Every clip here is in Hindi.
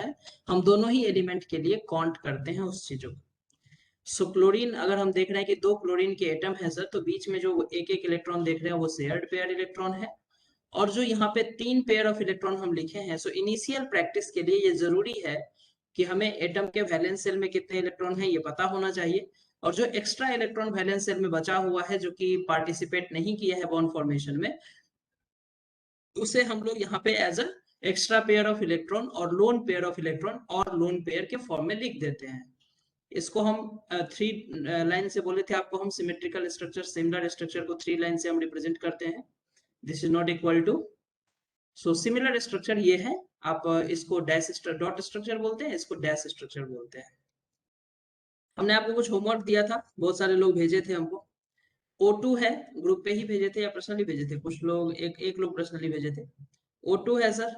है, हम दोनों ही एलिमेंट के लिए काउंट करते हैं उस चीजों को। सो क्लोरीन अगर हम देख रहे हैं कि 2 क्लोरीन के एटम है सर, तो बीच में जो एक एक इलेक्ट्रॉन देख रहे हैं वो शेयर्ड पेयर इलेक्ट्रॉन है। और जो यहाँ पे 3 पेयर ऑफ इलेक्ट्रॉन हम लिखे हैं, सो इनिशियल प्रैक्टिस के लिए ये जरूरी है कि हमें एटम के वैलेंस शेल में कितने इलेक्ट्रॉन है ये पता होना चाहिए। और जो एक्स्ट्रा इलेक्ट्रॉन वैलेंस शेल में बचा हुआ है, जो कि पार्टिसिपेट नहीं किया है बॉन्ड फॉर्मेशन में, उसे हम लोग यहाँ पे as a extra pair of electron और लोन पेयर ऑफ इलेक्ट्रॉन और लोन पेयर के फॉर्म में लिख देते हैं। इसको हम 3 लाइन से बोले थे आपको, हम सिमेट्रिकल स्ट्रक्चर, सिमिलर स्ट्रक्चर को 3 लाइन से हम रिप्रेजेंट करते हैं। This is not equal to, so similar structure ये है, आप इसको डैश डॉट स्ट्रक्चर बोलते हैं, इसको डैश स्ट्रक्चर बोलते हैं। हमने आपको कुछ होमवर्क दिया था, बहुत सारे लोग भेजे थे हमको। O2 है, ग्रुप पे ही भेजे थे या पर्सनली भेजे थे, कुछ लोग एक लोग पर्सनली भेजे थे। O2 है सर,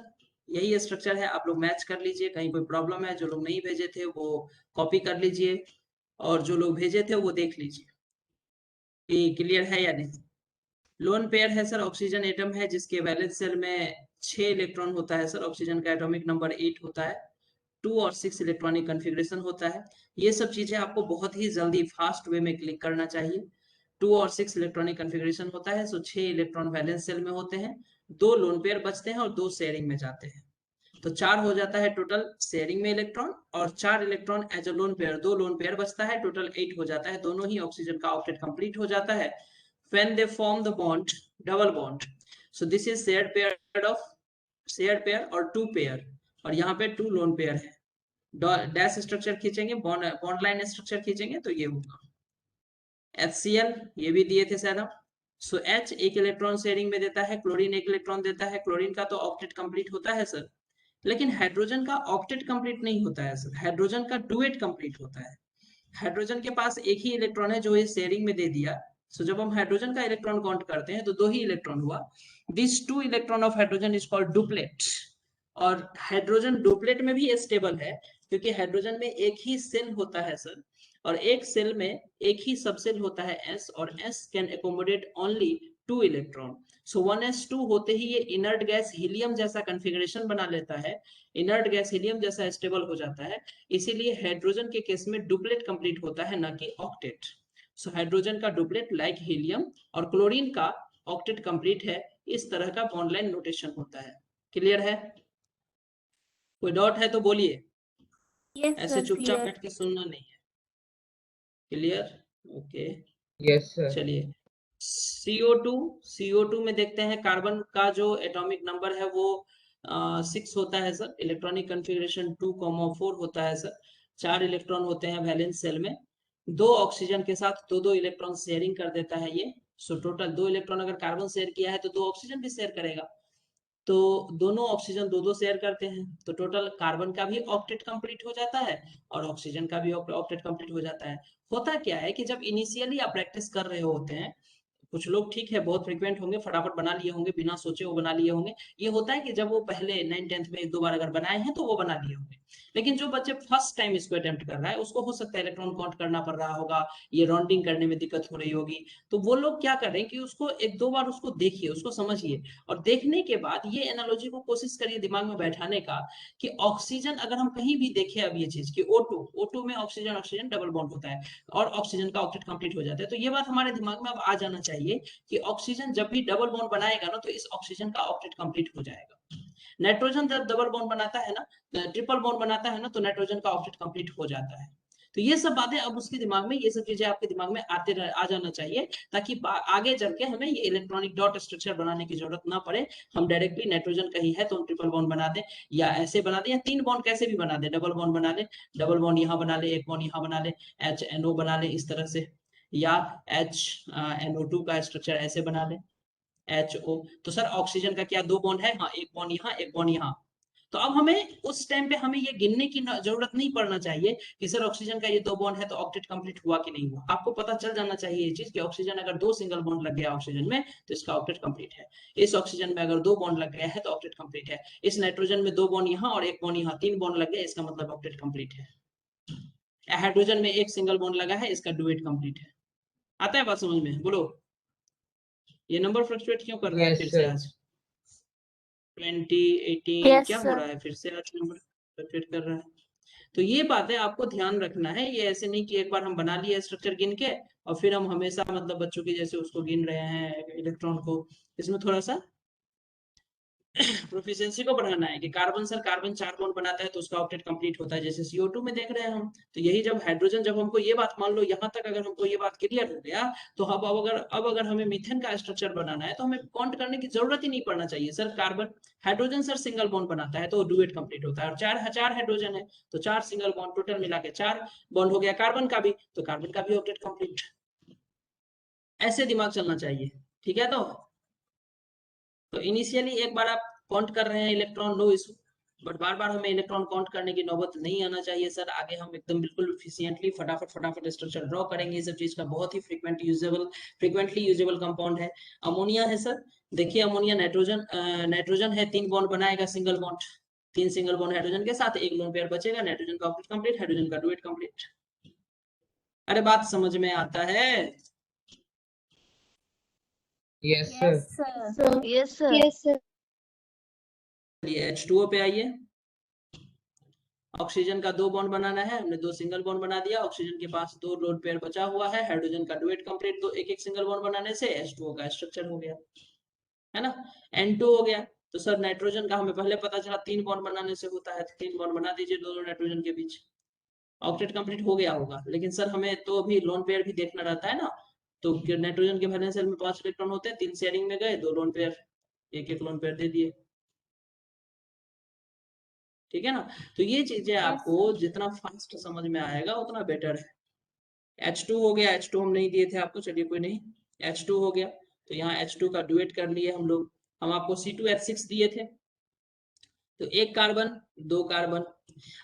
यही स्ट्रक्चर है, आप लोग मैच कर लीजिए। कहीं कोई प्रॉब्लम है, जो लोग नहीं भेजे थे वो कॉपी कर लीजिए, और जो लोग भेजे थे वो देख लीजिए कि क्लियर है या नहीं। लोन पेयर है सर, ऑक्सीजन एटम है जिसके वैलेंस शेल में 6 इलेक्ट्रॉन होता है सर, ऑक्सीजन का एटॉमिक नंबर 8 होता है, 2 और 6 इलेक्ट्रॉनिक कन्फिग्रेशन होता है। ये सब चीजें आपको बहुत ही जल्दी फास्ट वे में क्लिक करना चाहिए। 2 और 6 इलेक्ट्रॉनिक कन्फिग्रेशन होता है, सो 6 इलेक्ट्रॉन वैलेंस शेल में होते हैं, 2 लोन पेयर बचते हैं और 2 शेयरिंग में जाते हैं। तो 4 हो जाता है टोटल शेयरिंग में इलेक्ट्रॉन, और 4 electron as a lone pair, 2 lone pair बचता है, टोटल 8 हो जाता है। दोनों ही ऑक्सीजन का ऑक्टेट कंप्लीट हो जाता है when they form the bond, double bond. So this is shared pair और 2 पेयर, और यहाँ पे 2 लोन पेयर है। डैश स्ट्रक्चर खींचेंगे, बॉन्ड लाइन स्ट्रक्चर खींचेंगे तो ये होगा। HCl ये भी दिए थे शायद हम। सो H एक इलेक्ट्रॉन शेयरिंग में देता है, क्लोरीन एक इलेक्ट्रॉन देता है। क्लोरीन का तो ऑक्टेट कंप्लीट होता है सर, लेकिन हाइड्रोजन का ऑक्टेट कंप्लीट नहीं होता है सर, हाइड्रोजन का डुएट कंप्लीट होता है। हाइड्रोजन के पास एक ही इलेक्ट्रॉन है जो ये शेयरिंग में दे दिया। सो जब हम हाइड्रोजन का इलेक्ट्रॉन काउंट करते हैं तो 2 ही इलेक्ट्रॉन हुआ। This 2 electron of hydrogen is called duplet. और हाइड्रोजन डुप्लेट में भी स्टेबल है, क्योंकि हाइड्रोजन में एक ही सेल होता है सर, और एक सेल में एक ही सबसेल होता है S, और S can accommodate only 2 electron. So 1s2 होते ही ये इनर्ट गैस हीलियम जैसा कन्फिग्रेशन बना लेता है, इनर्ट गैस हीलियम जैसा स्टेबल हो जाता है। इसीलिए हाइड्रोजन के केस में डुप्लेट कंप्लीट होता है, ना कि ऑक्टेट। सो हाइड्रोजन का डुप्लेट लाइक हीलियम, और क्लोरीन का ऑक्टेट कंप्लीट है। इस तरह का बॉन्ड लाइन नोटेशन होता है। क्लियर है? कोई डाउट है तो बोलिए, यस ऐसे सर, चुपचाप क्लियर। बैठ के सुनना नहीं है। क्लियर? Okay, yes sir. चलिए CO2 में देखते हैं, कार्बन का जो एटॉमिक नंबर है वो 6 होता है सर, इलेक्ट्रॉनिक कन्फिग्रेशन 2,4 होता है सर। 4 इलेक्ट्रॉन होते हैं वैलेंस शेल में, 2 ऑक्सीजन के साथ 2 इलेक्ट्रॉन शेयरिंग कर देता है ये। सो टोटल 2 इलेक्ट्रॉन अगर कार्बन शेयर किया है तो 2 ऑक्सीजन भी शेयर करेगा, तो दोनों ऑक्सीजन 2 शेयर करते हैं, तो टोटल कार्बन का भी ऑक्टेट कंप्लीट हो जाता है और ऑक्सीजन का भी ऑक्टेट कंप्लीट हो जाता है। होता क्या है कि जब इनिशियली आप प्रैक्टिस कर रहे होते हैं, कुछ लोग ठीक है बहुत फ्रिक्वेंट होंगे, फटाफट बना लिए होंगे, बिना सोचे वो बना लिए होंगे। ये होता है कि जब वो पहले 9th-10th में 1-2 बार अगर बनाए हैं तो वो बना लिए होंगे। लेकिन जो बच्चे फर्स्ट टाइम इसको अटेम्प्ट कर रहा है, उसको हो सकता है इलेक्ट्रॉन काउंट करना पड़ रहा होगा, ये राउंडिंग करने में दिक्कत हो रही होगी। तो वो लोग क्या कर रहे हैं कि उसको 1-2 बार उसको देखिए, उसको समझिए, और देखने के बाद ये एनालॉजी को कोशिश करिए दिमाग में बैठाने का कि ऑक्सीजन अगर हम कहीं भी देखें अब ये चीज कि O2 में ऑक्सीजन ऑक्सीजन डबल बॉन्ड होता है और ऑक्सीजन का ऑक्टेट कंप्लीट हो जाता है, तो ये बात हमारे दिमाग में अब आ जाना चाहिए कि ऑक्सीजन जब भी डबल बॉन्ड बनाएगा ना, तो इस ऑक्सीजन का ऑक्टेट कंप्लीट हो जाएगा। नाइट्रोजन जब डबल बॉन्ड बनाता है ना, ट्रिपल बॉन्ड बनाता है ना, तो नाइट्रोजन का ऑक्टेट कंप्लीट हो जाता है। तो ये सब बातें अब उसके दिमाग में, ये सब चीजें आपके दिमाग में आ जाना चाहिए, ताकि आगे चल के हमें ये इलेक्ट्रॉनिक डॉट स्ट्रक्चर बनाने की जरूरत ना पड़े। हम डायरेक्टली नाइट्रोजन का ही है तो हम ट्रिपल बॉन्ड बना दें, या ऐसे बना दें, या 3 बॉन्ड कैसे भी बना दें, डबल बॉन्ड बना ले, डबल बॉन्ड यहाँ बना ले, एक बॉन्ड यहाँ बना ले, HNO बना ले इस तरह से, या HNO2 का स्ट्रक्चर ऐसे बना ले, HO। तो सर ऑक्सीजन का क्या 2 बॉन्ड है? हाँ, एक बॉन्ड यहाँ, एक बॉन्ड यहाँ। तो अब हमें उस टाइम पे हमें ये गिनने की जरूरत नहीं पड़ना चाहिए कि सर ऑक्सीजन का ये 2 बॉन्ड है तो ऑक्टेट कंप्लीट हुआ कि नहीं हुआ। आपको पता चल जाना चाहिए ये चीज कि ऑक्सीजन अगर 2 सिंगल बॉन्ड लग गया ऑक्सीजन में तो इसका ऑक्टेट कंप्लीट है। इस ऑक्सीजन में अगर 2 बॉन्ड लग गया है तो ऑक्टेट कंप्लीट है। इस नाइट्रोजन में 2 बॉन्ड यहाँ और एक बॉन्ड यहाँ, 3 बॉन्ड लग गया, इसका मतलब ऑक्टेट कंप्लीट है। हाइड्रोजन में एक सिंगल बॉन्ड लगा है, इसका डुएट कंप्लीट है। आता है बात समझ में? बोलो, ये नंबर फ्लक्चुएट क्यों कर रहा है फिर से आज? 20, 18 Yes, क्या हो sir. रहा है फिर से आज नंबर? रोटेट कर रहा है। तो ये बातें आपको ध्यान रखना है, ये ऐसे नहीं कि एक बार हम बना लिए स्ट्रक्चर गिन के और फिर हम हमेशा मतलब बच्चों की जैसे उसको गिन रहे हैं इलेक्ट्रॉन को। इसमें थोड़ा सा प्रोफिशिएंसी को बढ़ाना है कि कार्बन सर कार्बन 4 बॉन्ड बनाता है तो उसका ऑक्टेट कंप्लीट होता है, जैसे CO2 में देख रहे हैं हम। तो यही जब हाइड्रोजन, जब हमको ये बात मान लो यहाँ तक अगर हमको ये बात क्लियर हो गया, तो अब अगर हमें मीथेन का स्ट्रक्चर बनाना है तो हमें काउंट करने की जरूरत ही नहीं पड़ना चाहिए। Sir carbon hydrogen sir single bond बनाता है तो डुएट कंप्लीट होता है, और चार हाइड्रोजन है तो 4 सिंगल बॉन्ड, टोटल मिला के 4 बॉन्ड हो गया कार्बन का भी, तो कार्बन का भी ऑक्टेट कंप्लीट। ऐसे दिमाग चलना चाहिए, ठीक है। तो इनिशियली एक बार आप काउंट कर रहे हैं इलेक्ट्रॉन, नो इशू, बट बार बार हमें इलेक्ट्रॉन काउंट करने की नौबत नहीं आना चाहिए सर। आगे हम एकदम बिल्कुल एफिशिएंटली फटाफट स्ट्रक्चर ड्रॉ करेंगे। ये सब चीज का बहुत ही फ्रिक्वेंटली यूजेबल कंपाउंड है। अमोनिया है सर, देखिए अमोनिया नाइट्रोजन है, 3 बॉन्ड बनाएगा single bond, 3 single bond hydrogen के साथ, एक लोन पेयर बचेगा, नाइट्रोजन का ऑक्टेट कंप्लीट, हाइड्रोजन का डुएट कंप्लीट। अरे बात समझ में आता है? Yes sir. Yes sir. Yes sir. चलिए H2O पे आइए। ऑक्सीजन का 2 बॉन्ड बनाना है, हमने 2 सिंगल बॉन्ड बना दिया, ऑक्सीजन के पास 2 लोन पेयर बचा हुआ है, हाइड्रोजन का डुएट कंप्लीट, तो एक एक सिंगल बॉन्ड बनाने से H2O का स्ट्रक्चर हो गया, है ना। N2 हो गया। तो सर नाइट्रोजन का हमें पहले पता चला 3 बॉन्ड बनाने से होता है, तो 3 बॉन्ड बना दीजिए दोनों नाइट्रोजन के बीच, ऑक्टेट कंप्लीट हो गया होगा। लेकिन सर हमें तो अभी लोन पेयर भी देखना रहता है ना, तो नाइट्रोजन के वैलेंस शेल में 5 इलेक्ट्रॉन होते हैं, 3 शेयरिंग में गए, 2 लोन पेयर, एक एक लोन पेयर दे दिए, ठीक है ना। तो ये चीजें आपको जितना फास्ट समझ में आएगा उतना बेटर है। H2 हो गया, H2 हम नहीं दिए थे आपको, चलिए कोई नहीं, H2 हो गया। तो यहाँ H2 का डुएट कर लिए हम लोग। हम आपको C2H6 दिए थे, तो एक कार्बन, 2 कार्बन।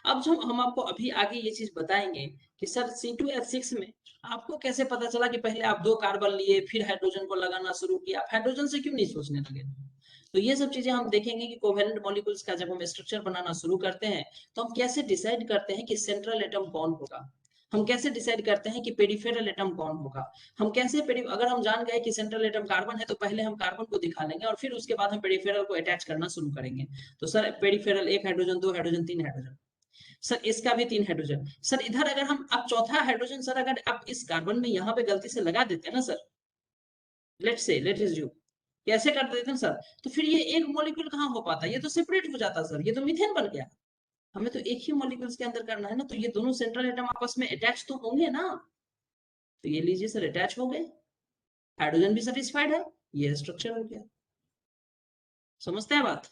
अब जो हम आपको अभी आगे ये चीज बताएंगे कि सर C2H6 में आपको कैसे पता चला कि पहले आप 2 कार्बन लिए फिर हाइड्रोजन को लगाना शुरू किया, आप हाइड्रोजन से क्यों नहीं सोचने लगे? तो ये सब चीजें हम देखेंगे कि कोवेलेंट मॉलिक्यूल्स का जब हम स्ट्रक्चर बनाना शुरू करते हैं तो हम कैसे डिसाइड करते हैं कि सेंट्रल एटम कौन होगा, हम कैसे डिसाइड करते हैं कि पेरिफेरल एटम कौन होगा, हम कैसे अगर हम जान गए कि सेंट्रल एटम कार्बन है तो पहले हम कार्बन को दिखा लेंगे और फिर उसके बाद हम पेरिफेरल को अटैच करना शुरू करेंगे। तो sir peripheral 1 hydrogen, 2 hydrogen, 3 hydrogen, sir इसका भी 3 हाइड्रोजन। सर इधर अगर हम अब चौथा हाइड्रोजन सर अगर आप इस कार्बन में यहाँ पे गलती से लगा देते हैं ना सर, लेट इज यू, कैसे कर देते हैं सर, तो फिर ये एक मॉलिक्यूल कहाँ हो पाता, ये तो सेपरेट हो जाता सर, ये तो मीथेन बन गया। हमें तो एक ही मॉलिक्यूल्स के अंदर करना है ना, तो ये दोनों सेंट्रल एटम आपस में अटैच तो होंगे ना। तो ये लीजिए सर अटैच हो गए, हाइड्रोजन भी सेटिस्फाइड है, ये स्ट्रक्चर हो गया। समझते हैं बात?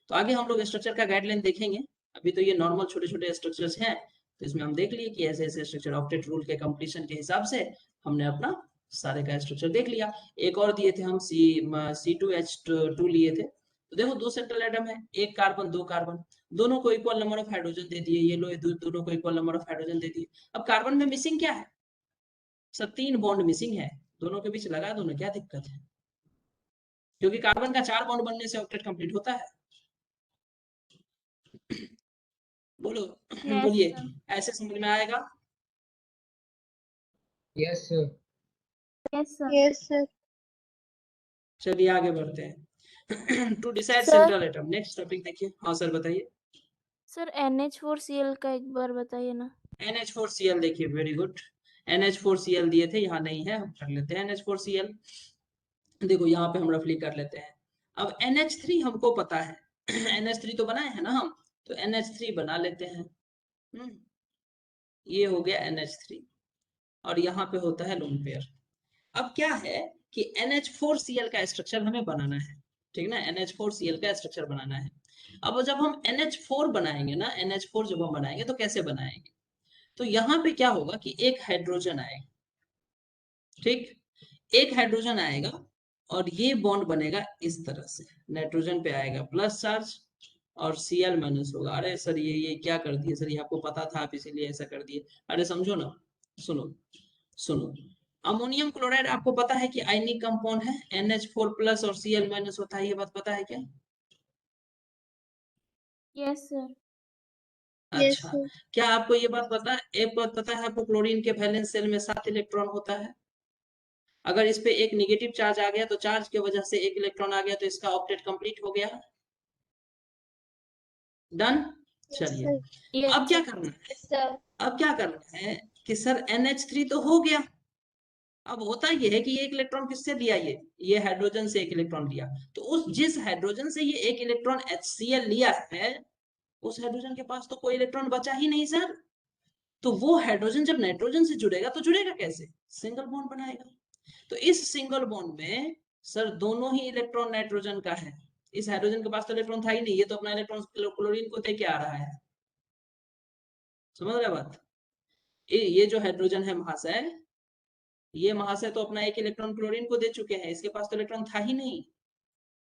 तो आगे हम लोग स्ट्रक्चर का गाइडलाइन देखेंगे, अभी तो ये नॉर्मल छोटे छोटे स्ट्रक्चर्स हैं। तो इसमें हम देख लिए कि ऐसे ऐसे स्ट्रक्चर ऑक्टेट रूल के कंप्लीशन के हिसाब से हमने अपना सारे का स्ट्रक्चर देख लिया। एक और दिए थे हम C2H2 लिए थे। तो देखो 2 सेंट्रल एटम है, 1 कार्बन 2 कार्बन, दोनों को इक्वल नंबर ऑफ हाइड्रोजन दे दिए, ये लो दोनों को इक्वल नंबर ऑफ हाइड्रोजन दे दिए। अब कार्बन में मिसिंग क्या है सर, 3 बॉन्ड मिसिंग है, दोनों के बीच लगा दो ना, क्या दिक्कत है, क्योंकि कार्बन का 4 बॉन्ड बनने से ऑक्टेट कंप्लीट होता है। बोलो बोलिए, ऐसे समझ में आएगा? Yes sir. Yes sir. चलिए आगे बढ़ते हैं। To decide sir. Central atom, next topic देखिए। हाँ सर बताइए। सर NH4Cl का एक बार बताइए ना। NH4Cl देखिए, वेरी गुड। NH4Cl दिए थे, यहाँ नहीं है, हम कर लेते हैं NH4Cl। देखो यहाँ पे हम रफली कर लेते हैं। अब NH3 हमको पता है, NH3 तो बनाए हैं ना हम, तो NH3 बना लेते हैं। ये हो गया NH3, और यहाँ पे होता है लोन पेयर। अब क्या है कि NH4Cl का स्ट्रक्चर हमें बनाना है, ठीक ना, NH4Cl का स्ट्रक्चर बनाना है। अब जब हम NH4 बनाएंगे ना, NH4 जब हम बनाएंगे तो कैसे बनाएंगे, तो यहाँ पे क्या होगा कि एक हाइड्रोजन आएगा, ठीक, एक हाइड्रोजन आएगा और ये बॉन्ड बनेगा इस तरह से, नाइट्रोजन पे आएगा प्लस चार्ज और Cl माइनस होगा। अरे सर ये क्या कर दिए सर, ये आपको पता था आप इसीलिए ऐसा कर दिए। अरे समझो ना, सुनो सुनो, अमोनियम क्लोराइड आपको पता है कि आयनिक कंपाउंड है, NH4 प्लस और Cl माइनस होता है, ये बात पता है क्या? Yes sir. यस अच्छा, सर। क्या आपको ये बात पता है, एक बात पता है आपको, क्लोरीन के वैलेंस शेल में 7 इलेक्ट्रॉन होता है। अगर इस पे एक नेगेटिव चार्ज आ गया तो चार्ज की वजह से 1 इलेक्ट्रॉन आ गया तो इसका ऑक्टेट कंप्लीट हो गया, डन। चलिए Yes, अब क्या sir. करना है, sir. अब क्या करना है कि सर NH3 तो हो गया, अब होता यह है कि ये एक इलेक्ट्रॉन किससे लिया, ये हाइड्रोजन से एक इलेक्ट्रॉन लिया, तो उस जिस हाइड्रोजन से ये एक इलेक्ट्रॉन HCl लिया है उस हाइड्रोजन के पास तो कोई इलेक्ट्रॉन बचा ही नहीं सर। तो वो हाइड्रोजन जब नाइट्रोजन से जुड़ेगा तो जुड़ेगा कैसे, सिंगल बॉन्ड बनाएगा। तो इस सिंगल बॉन्ड में सर दोनों ही इलेक्ट्रॉन नाइट्रोजन का है, इस हाइड्रोजन के पास तो इलेक्ट्रॉन था ही नहीं, ये तो अपना इलेक्ट्रॉन क्लोरीन को दे के आ रहा है, समझ रहे बात। ये जो हाइड्रोजन है महाशय, ये महाशय तो अपना एक इलेक्ट्रॉन क्लोरीन को दे चुके हैं, इसके पास तो इलेक्ट्रॉन था ही नहीं,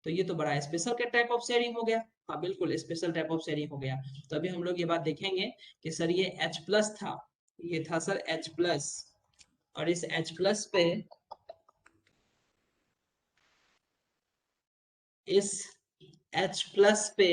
तो ये तो बड़ा स्पेशल का टाइप ऑफ शेयरिंग हो गया। हाँ बिल्कुल स्पेशल टाइप ऑफ शेयरिंग हो गया। तो अभी हम लोग ये बात देखेंगे कि सर ये H+ था, ये था सर H+, और इस H+ पे इस H+ पे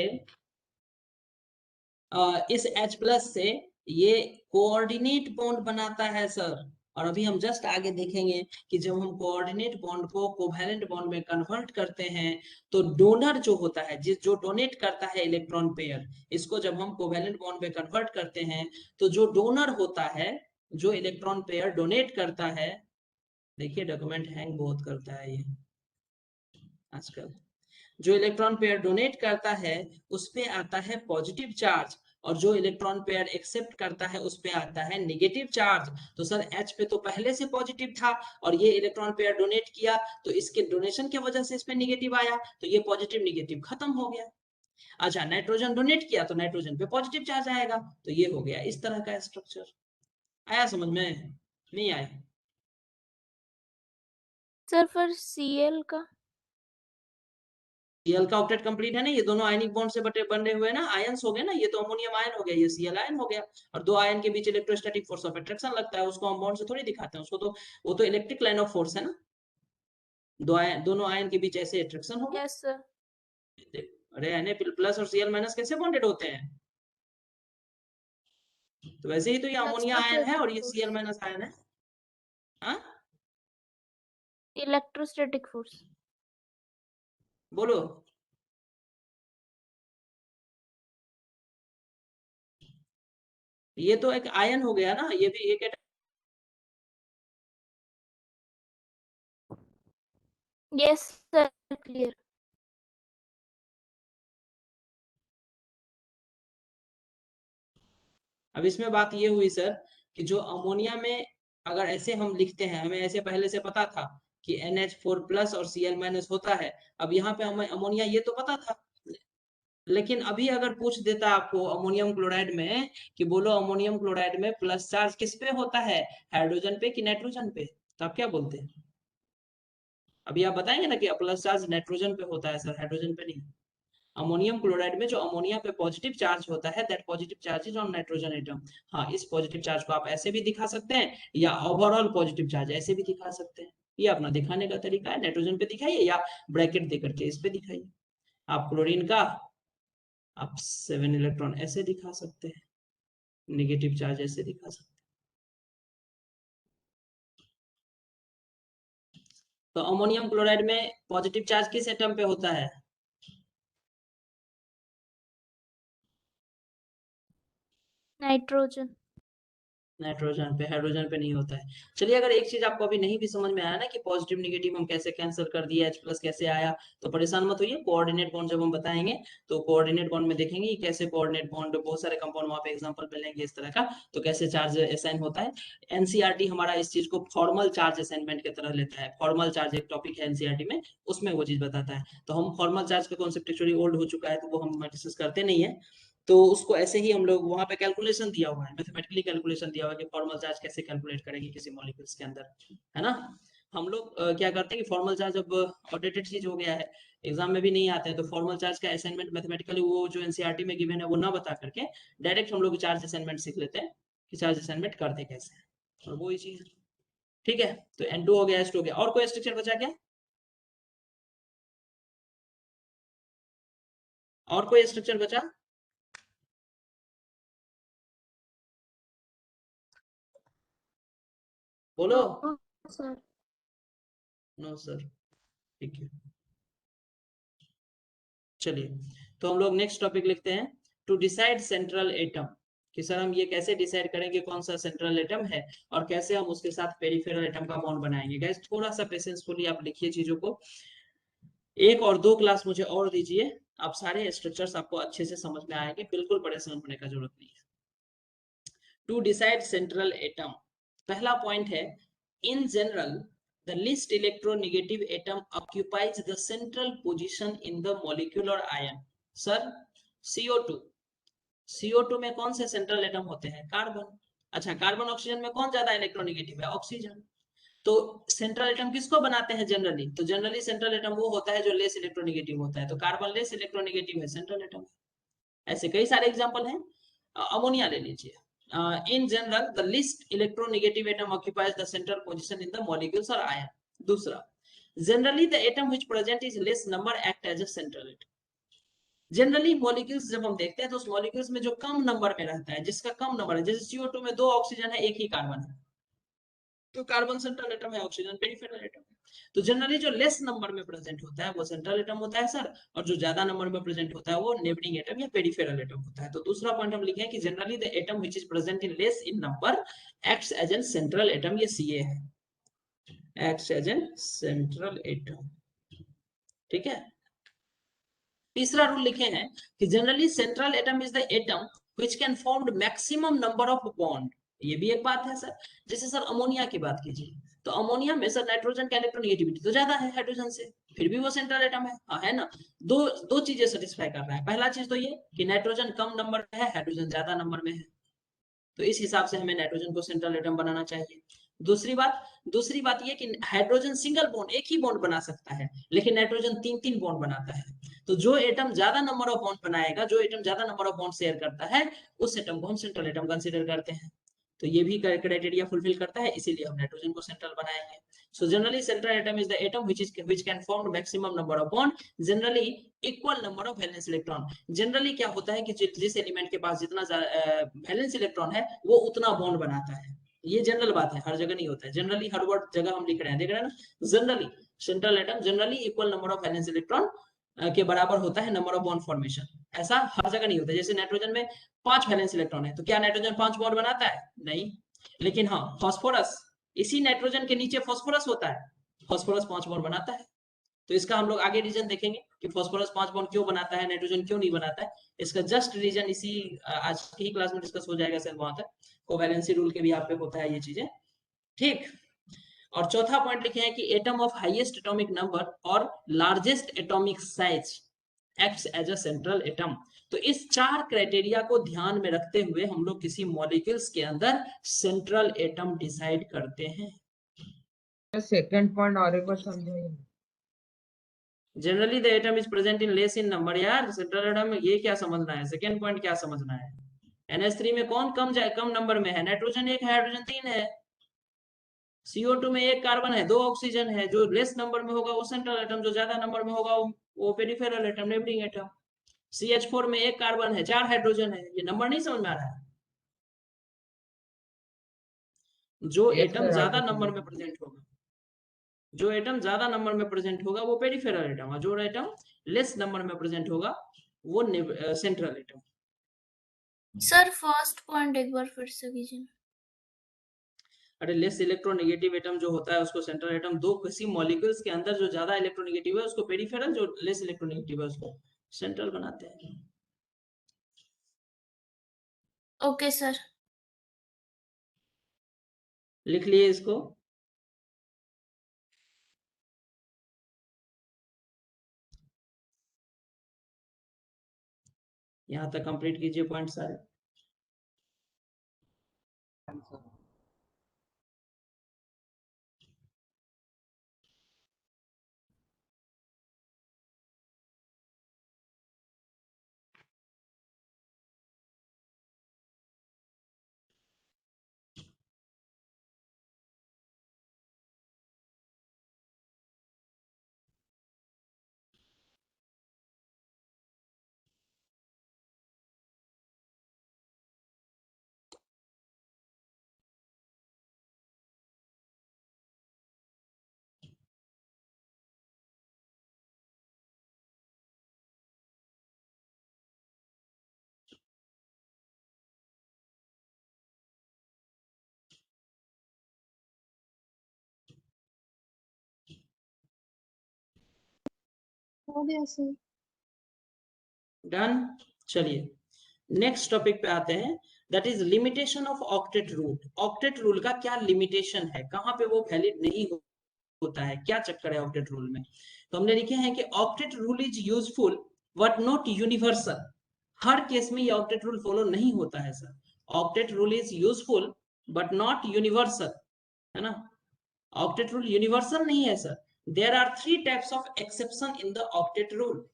इस H+ से ये कोऑर्डिनेट बॉन्ड बनाता है सर। और अभी हम जस्ट आगे देखेंगे कि जब हम कोऑर्डिनेट बॉन्ड को कोवैलेंट बॉन्ड में कन्वर्ट करते हैं तो डोनर जो होता है, जिस जो डोनेट करता है इलेक्ट्रॉन पेयर, इसको जब हम कोवैलेंट बॉन्ड में कन्वर्ट करते हैं तो जो डोनर होता है, जो इलेक्ट्रॉन पेयर डोनेट करता है, देखिए डॉक्यूमेंट हैंग बहुत करता है ये आजकल, जो इलेक्ट्रॉन पेयर डोनेट करता है उस पे आता है पॉजिटिव चार्ज, और जो इलेक्ट्रॉन पेयर एक्सेप्ट करता है उस पे आता है नेगेटिव चार्ज। तो सर H पे तो पहले से पॉजिटिव था और ये इलेक्ट्रॉन पेयर डोनेट किया तो इसके डोनेशन की वजह से इस पे नेगेटिव आया, तो ये पॉजिटिव नेगेटिव खत्म हो गया। अच्छा नाइट्रोजन डोनेट किया तो नाइट्रोजन पे पॉजिटिव चार्ज आएगा, तो ये हो गया इस तरह का स्ट्रक्चर। आया समझ में, नहीं आया? Sir, for Cl का Cl का ऑक्टेट कंप्लीट है ना, ये दोनों आयनिक बॉन्ड से बने हुए ना, आयंस हो गए ना, ये तो अमोनियम आयन हो गया, ये Cl आयन हो गया, और दो आयन के बीच इलेक्ट्रोस्टैटिक फोर्स ऑफ अट्रैक्शन लगता है, उसको हम बॉन्ड से थोड़ी दिखाते हैं, उसको तो वो तो इलेक्ट्रिक लाइन ऑफ फोर्स है ना, दोनों आयन के बीच ऐसे अट्रैक्शन होगा। yes sir. अरे Na+ और Cl- कैसे बॉन्डेड होते हैं, तो वैसे ही तो ये अमोनिया आयन है और ये Cl- आयन है। हाँ Electrostatic force. बोलो, ये तो एक आयन हो गया ना, ये भी एक Yes sir, clear. अब इसमें बात ये हुई सर कि जो अमोनिया में अगर ऐसे हम लिखते हैं, हमें ऐसे पहले से पता था कि NH4+ और Cl- होता है, अब यहाँ पे हमें अमोनिया ये तो पता था, लेकिन अभी अगर पूछ देता आपको अमोनियम क्लोराइड में कि बोलो अमोनियम क्लोराइड में प्लस चार्ज किस पे होता है, हाइड्रोजन पे कि नाइट्रोजन पे, तो आप क्या बोलते हैं? अभी आप बताएंगे ना कि प्लस चार्ज नाइट्रोजन पे होता है सर, हाइड्रोजन पे नहीं। अमोनियम क्लोराइड में जो अमोनिया पे पॉजिटिव चार्ज होता है that positive charge is on nitrogen atom. हाँ इस पॉजिटिव चार्ज को आप ऐसे भी दिखा सकते हैं या ओवरऑल पॉजिटिव चार्ज ऐसे भी दिखा सकते हैं, ये अपना दिखाने का तरीका है, नाइट्रोजन पे दिखाइए या ब्रैकेट देकर के इस पे दिखाइए। आप क्लोरीन का आप 7 इलेक्ट्रॉन ऐसे दिखा सकते हैं, नेगेटिव चार्ज ऐसे दिखा सकते हैं। तो अमोनियम क्लोराइड में पॉजिटिव चार्ज किस एटम पे होता है? Nitrogen. नाइट्रोजन पे, हाइड्रोजन पे नहीं होता है। चलिए अगर एक चीज आपको अभी नहीं भी समझ में आया ना कि पॉजिटिव नेगेटिव हम कैसे कैंसिल कर दिए, H+ कैसे आया, तो परेशान मत होइए, कोऑर्डिनेट बॉन्ड जब हम बताएंगे तो कोऑर्डिनेट बॉन्ड में देखेंगे कि कैसे कोऑर्डिनेट बॉन्ड, बहुत सारे कंपाउंड वहां पे एग्जांपल मिलेंगे इस तरह का, तो कैसे चार्ज असाइन होता है। एनसीईआरटी हमारा इस चीज को फॉर्मल चार्ज असाइनमेंट की तरह लेता है, फॉर्मल चार्ज एक टॉपिक है एनसीईआरटी में, उसमें वो चीज बताता है, तो हम फॉर्मल चार्ज का कॉन्सेप्ट एक्चुअली ओल्ड हो चुका है तो वो हम डिस्कस करते नहीं है, तो उसको ऐसे ही हम लोग वहां पे कैलकुलेशन दिया हुआ है, मैथमेटिकली कैलकुलेशन दिया हुआ है कि फॉर्मल चार्ज कैसे कैलकुलेट करेंगे किसी मॉलिक्यूल्स के अंदर, है ना। हम लोग क्या करते हैं कि फॉर्मल चार्ज अब आउटडेटेड चीज हो गया है, एग्जाम में भी नहीं आते हैं, तो फॉर्मल चार्ज का असाइनमेंट मैथमेटिकली वो जो एनसीईआरटी में गिवन है वो ना बता करके डायरेक्ट हम लोग चार्ज असाइनमेंट सीख लेते हैं कि चार्ज असाइनमेंट करते कैसे हैं, और वो ही चीज, ठीक है। तो N2 हो गया, H2 हो गया, और कोई स्ट्रक्चर बचा क्या, और कोई स्ट्रक्चर बचा? बोलो। No sir. नो सर, ठीक है। चलिए तो हम लोग नेक्स्ट टॉपिक लिखते हैं, टू डिसाइड सेंट्रल एटम, कि सर हम ये कैसे डिसाइड करेंगे कौन सा सेंट्रल एटम है और कैसे हम उसके साथ पेरिफेरल एटम का बॉन्ड बनाएंगे। गाइस थोड़ा सा पेशेंसफुली आप लिखिए चीजों को, 1 और 2 क्लास मुझे और दीजिए, आप सारे स्ट्रक्चर्स आपको अच्छे से समझ में आएंगे, बिल्कुल परेशान होने का जरूरत नहीं है। टू डिसाइड सेंट्रल एटम, पहला पॉइंट है इन general the least electronegative atom occupies the central position in the molecular ion. Sir CO2, CO2 में कौन से सेंट्रल एटम होते हैं? कार्बन। अच्छा, कार्बन ऑक्सीजन में कौन ज्यादा इलेक्ट्रोनेगेटिव है? ऑक्सीजन। तो सेंट्रल एटम किसको बनाते हैं जनरली? तो जनरली सेंट्रल एटम वो होता है जो लेस इलेक्ट्रोनेगेटिव होता है, तो कार्बन लेस इलेक्ट्रोनेगेटिव है, सेंट्रल एटम। ऐसे कई सारे एग्जांपल हैं। अमोनिया ले लीजिए, in general the least electronegative atom occupies the central position in the molecules और आयन। दूसरा, generally the atom which present is less number act as a central atom. Generally molecules जब हम देखते हैं तो उस मॉलिक्यूल्स में जो कम नंबर में रहता है, जिसका कम नंबर है, जैसे CO2 में 2 ऑक्सीजन है, 1 ही कार्बन है, तो कार्बन सेंट्रल एटम है, ऑक्सीजन पेरिफेरल एटम है। तो जनरली जो लेस नंबर में प्रेजेंट होता है वो सेंट्रल एटम होता है सर, और जो ज्यादा नंबर में प्रेजेंट होता है वो नेबरिंग एटम या पेरिफेरल एटम होता है। तो दूसरा पॉइंट हम लिखे हैं कि generally the atom which is present in less in number acts as an central atom, ये CA है, acts as an central atom. ठीक है। तीसरा रूल लिखे हैं कि generally central atom is the atom which can form maximum number of bond. ये भी एक बात है सर। जैसे सर अमोनिया की बात कीजिए, तो अमोनिया में सर नाइट्रोजन का इलेक्ट्रोनेगेटिविटी तो ज्यादा है हाइड्रोजन से, फिर भी वो सेंट्रल एटम है। हाँ, है ना। दो दो चीजें सेटिस्फाई कर रहा है। पहला चीज तो ये कि नाइट्रोजन कम नंबर में है, हाइड्रोजन ज्यादा नंबर में है, तो इस हिसाब से हमें नाइट्रोजन को सेंट्रल एटम बनाना चाहिए। दूसरी बात ये कि हाइड्रोजन सिंगल बॉन्ड, एक ही बॉन्ड बना सकता है, लेकिन नाइट्रोजन 3-3 बॉन्ड बनाता है। तो जो एटम ज्यादा नंबर ऑफ बॉन्ड बनाएगा, जो एटम ज्यादा नंबर ऑफ बॉन्ड शेयर करता है, उस एटम को हम सेंट्रल एटम कंसीडर करते हैं। तो ये भी क्राइटेरिया फुलफिल करता है, इसीलिए हम नाइट्रोजन को सेंट्रल बनाएंगे। So generally central atom is the atom which can form maximum number of bond, generally equal number of valence electron. Generally क्या होता है कि जिस एलिमेंट के पास जितना वैलेंस इलेक्ट्रॉन है वो उतना बॉन्ड बनाता है। ये जनरल बात है, हर जगह नहीं होता है। जनरली हर वर्ड जगह हम लिख रहे हैं, देख रहे हैं ना। Generally central atom generally equal number of valence electron के बराबर होता है नंबर ऑफ बॉन्ड फॉर्मेशन। ऐसा हर जगह नहीं होता। जैसे नाइट्रोजन में 5 वैलेंस इलेक्ट्रॉन है, तो क्या नाइट्रोजन 5 बॉन्ड बनाता है? नहीं। लेकिन हाँ, फास्फोरस, इसी नाइट्रोजन के नीचे फास्फोरस होता है, फास्फोरस 5 बॉन्ड बनाता है। तो इसका हम लोग आगे रीजन देखेंगे कि फास्फोरस 5 बॉन्ड क्यों बनाता है, नाइट्रोजन क्यों नहीं बनाता है। इसका जस्ट रीजन इसी आज की ही क्लास में डिस्कस हो जाएगा सर। वहां तक कोवैलेंसी रूल के भी आप पे होता है ये चीजें। ठीक। और चौथा पॉइंट लिखे हैं कि atom of highest atomic number और largest atomic size acts as a central atom. तो इस 4 क्राइटेरिया को ध्यान में रखते हुए हम लोग किसी मॉलिक्यूल्स के अंदर सेंट्रल एटम डिसाइड करते हैं। सेकंड पॉइंट और एक बार समझाइए। Generally the atom is present in less in number. यार सेंट्रल एटम में ये क्या समझना है? सेकंड पॉइंट क्या समझना है? NH3 में कौन कम नंबर में है? नाइट्रोजन 1 है, हाइड्रोजन 3 है। CO2 में 1 कार्बन है, 2 ऑक्सीजन है। जो लेस नंबर में होगा वो सेंट्रल एटम, जो ज्यादा नंबर में होगा वो peripheral atom, neighbouring atom. CH4 में 1 कार्बन है, 4 हाइड्रोजन है। ये नंबर नहीं समझ में आ रहा है? जो यस एटम सर, ज्यादा आगे नंबर में चलिए। प्रेजेंट होगा, जो एटम ज्यादा नंबर में प्रेजेंट होगा वो पेरिफेरल एटम, और जो एटम लेस नंबर में प्रेजेंट होगा वो central atom. Sir first point एक बार फिर से कीजिए। अरे लेस इलेक्ट्रोनेगेटिव एटम जो होता है उसको सेंट्रल एटम, दो किसी मॉलिक्यूल्स के अंदर जो ज्यादा इलेक्ट्रोनेगेटिव है उसको पेरिफेरल, जो लेस इलेक्ट्रोनेगेटिव है उसको सेंट्रल बनाते हैं। Okay sir. लिख लिए इसको। यहाँ तक कंप्लीट कीजिए पॉइंट सारे। हो गया सर। डन। चलिए नेक्स्ट टॉपिक पे आते हैं, that is limitation of octet rule. Octet rule का क्या लिमिटेशन है, कहाँ पे वो वैलिड नहीं होता है, क्या चक्कर है ऑक्टेट रूल में। तो हमने लिखे हैं कि octet rule is useful but not universal. हर केस में ये ऑक्टेट रूल फॉलो नहीं होता है sir. Octet rule is useful but not universal, है ना। ऑक्टेट रूल यूनिवर्सल नहीं है sir. There are 3 types of exception in the octet rule.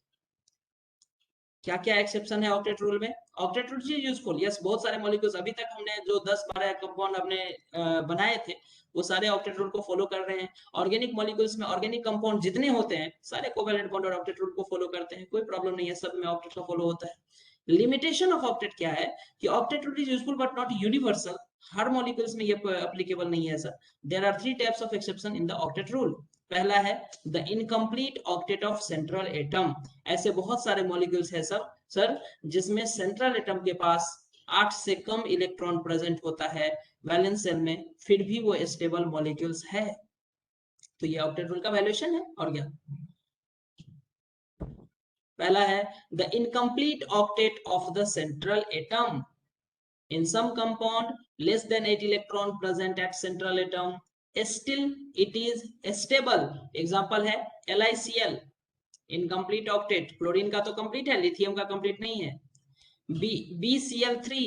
क्या क्या एक्सेप्शन है ऑक्टेट रूल में। Octet rule is useful, yes, बहुत सारे मॉलिक्यूल्स अभी तक हमने जो 10-12 कंपाउंड हमने बनाए थे वो सारे ऑक्टेट रूल को फॉलो कर रहे हैं। ऑर्गेनिक मॉलिक्यूल्स में ऑर्गेनिक कंपाउंड जितने होते हैं सारे कोवैलेंट बॉन्ड और ऑक्टेट रूल को फॉलो करते हैं, कोई प्रॉब्लम नहीं है, सब में ऑक्टेट का फॉलो होता है। लिमिटेशन ऑफ ऑक्टेट क्या है कि octet rule is useful but not universal. हर मॉलिक्यूल्स में ये एप्लीकेबल नहीं है sir. There are 3 types of exception in the octet rule. पहला है the incomplete octet of central atom. ऐसे बहुत सारे मॉलिक्यूल्स है सर जिसमें सेंट्रल एटम के पास 8 से कम इलेक्ट्रॉन प्रेजेंट होता है वैलेंस शेल में, फिर भी वो स्टेबल मॉलिक्यूल्स है। तो ये ऑक्टेट रूल का वैल्यूएशन है। और क्या पहला है the incomplete octet of the central atom. In some compound less than 8 electron present at central atom, still it is stable. Example है LiCl, incomplete octet। क्लोरीन का तो कंप्लीट है, लिथियम का कंप्लीट नहीं है। BCl3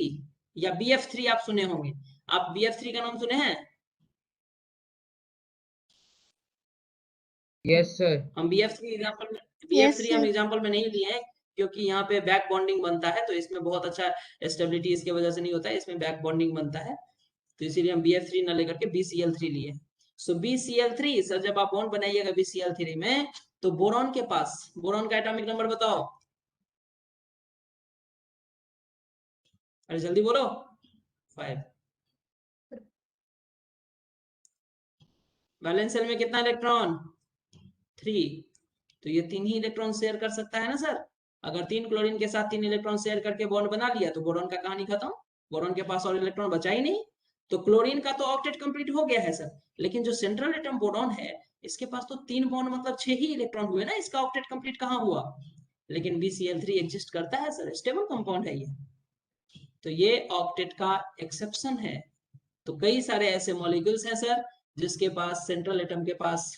या BF3 आप सुने होंगे, आप BF3 का नाम सुने हैं। Yes sir. हम BF3 एग्जांपल में यस BF3 हम सर। एग्जांपल में नहीं लिए हैं क्योंकि यहाँ पे बैक बॉन्डिंग बनता है, तो इसमें बहुत अच्छा स्टेबिलिटी इसके वजह से नहीं होता है, इसमें बैक बॉन्डिंग बनता है, तो इसीलिए हम BF3 ना लेकर के BCl3 लिए। सो BCl3 सर जब आप बॉन्ड बनाइएगा BCl3 में तो बोरॉन के पास, बोरॉन का एटॉमिक नंबर बताओ, अरे जल्दी बोलो। 5। वैलेंस शेल में कितना इलेक्ट्रॉन, 3। तो ये 3 ही इलेक्ट्रॉन शेयर कर सकता है ना सर। अगर 3 क्लोरीन के साथ 3 इलेक्ट्रॉन शेयर करके बॉन्ड बना लिया तो बोरॉन का कहानी खत्म, बोरॉन के पास और इलेक्ट्रॉन बचा ही नहीं। तो क्लोरीन का तो ऑक्टेट कंप्लीट हो गया है सर, लेकिन जो सेंट्रल एटम बोरॉन है इसके पास तो 3 बॉन्ड मतलब 6 ही इलेक्ट्रॉन हुए ना, इसका ऑक्टेट कंप्लीट कहाँ हुआ। लेकिन BCl3 एग्जिस्ट करता है सर, स्टेबल कंपाउंड है ये, तो ये ऑक्टेट का एक्सेप्शन है। तो कई सारे ऐसे मॉलिक्यूल्स हैं सर जिसके पास सेंट्रल एटम के पास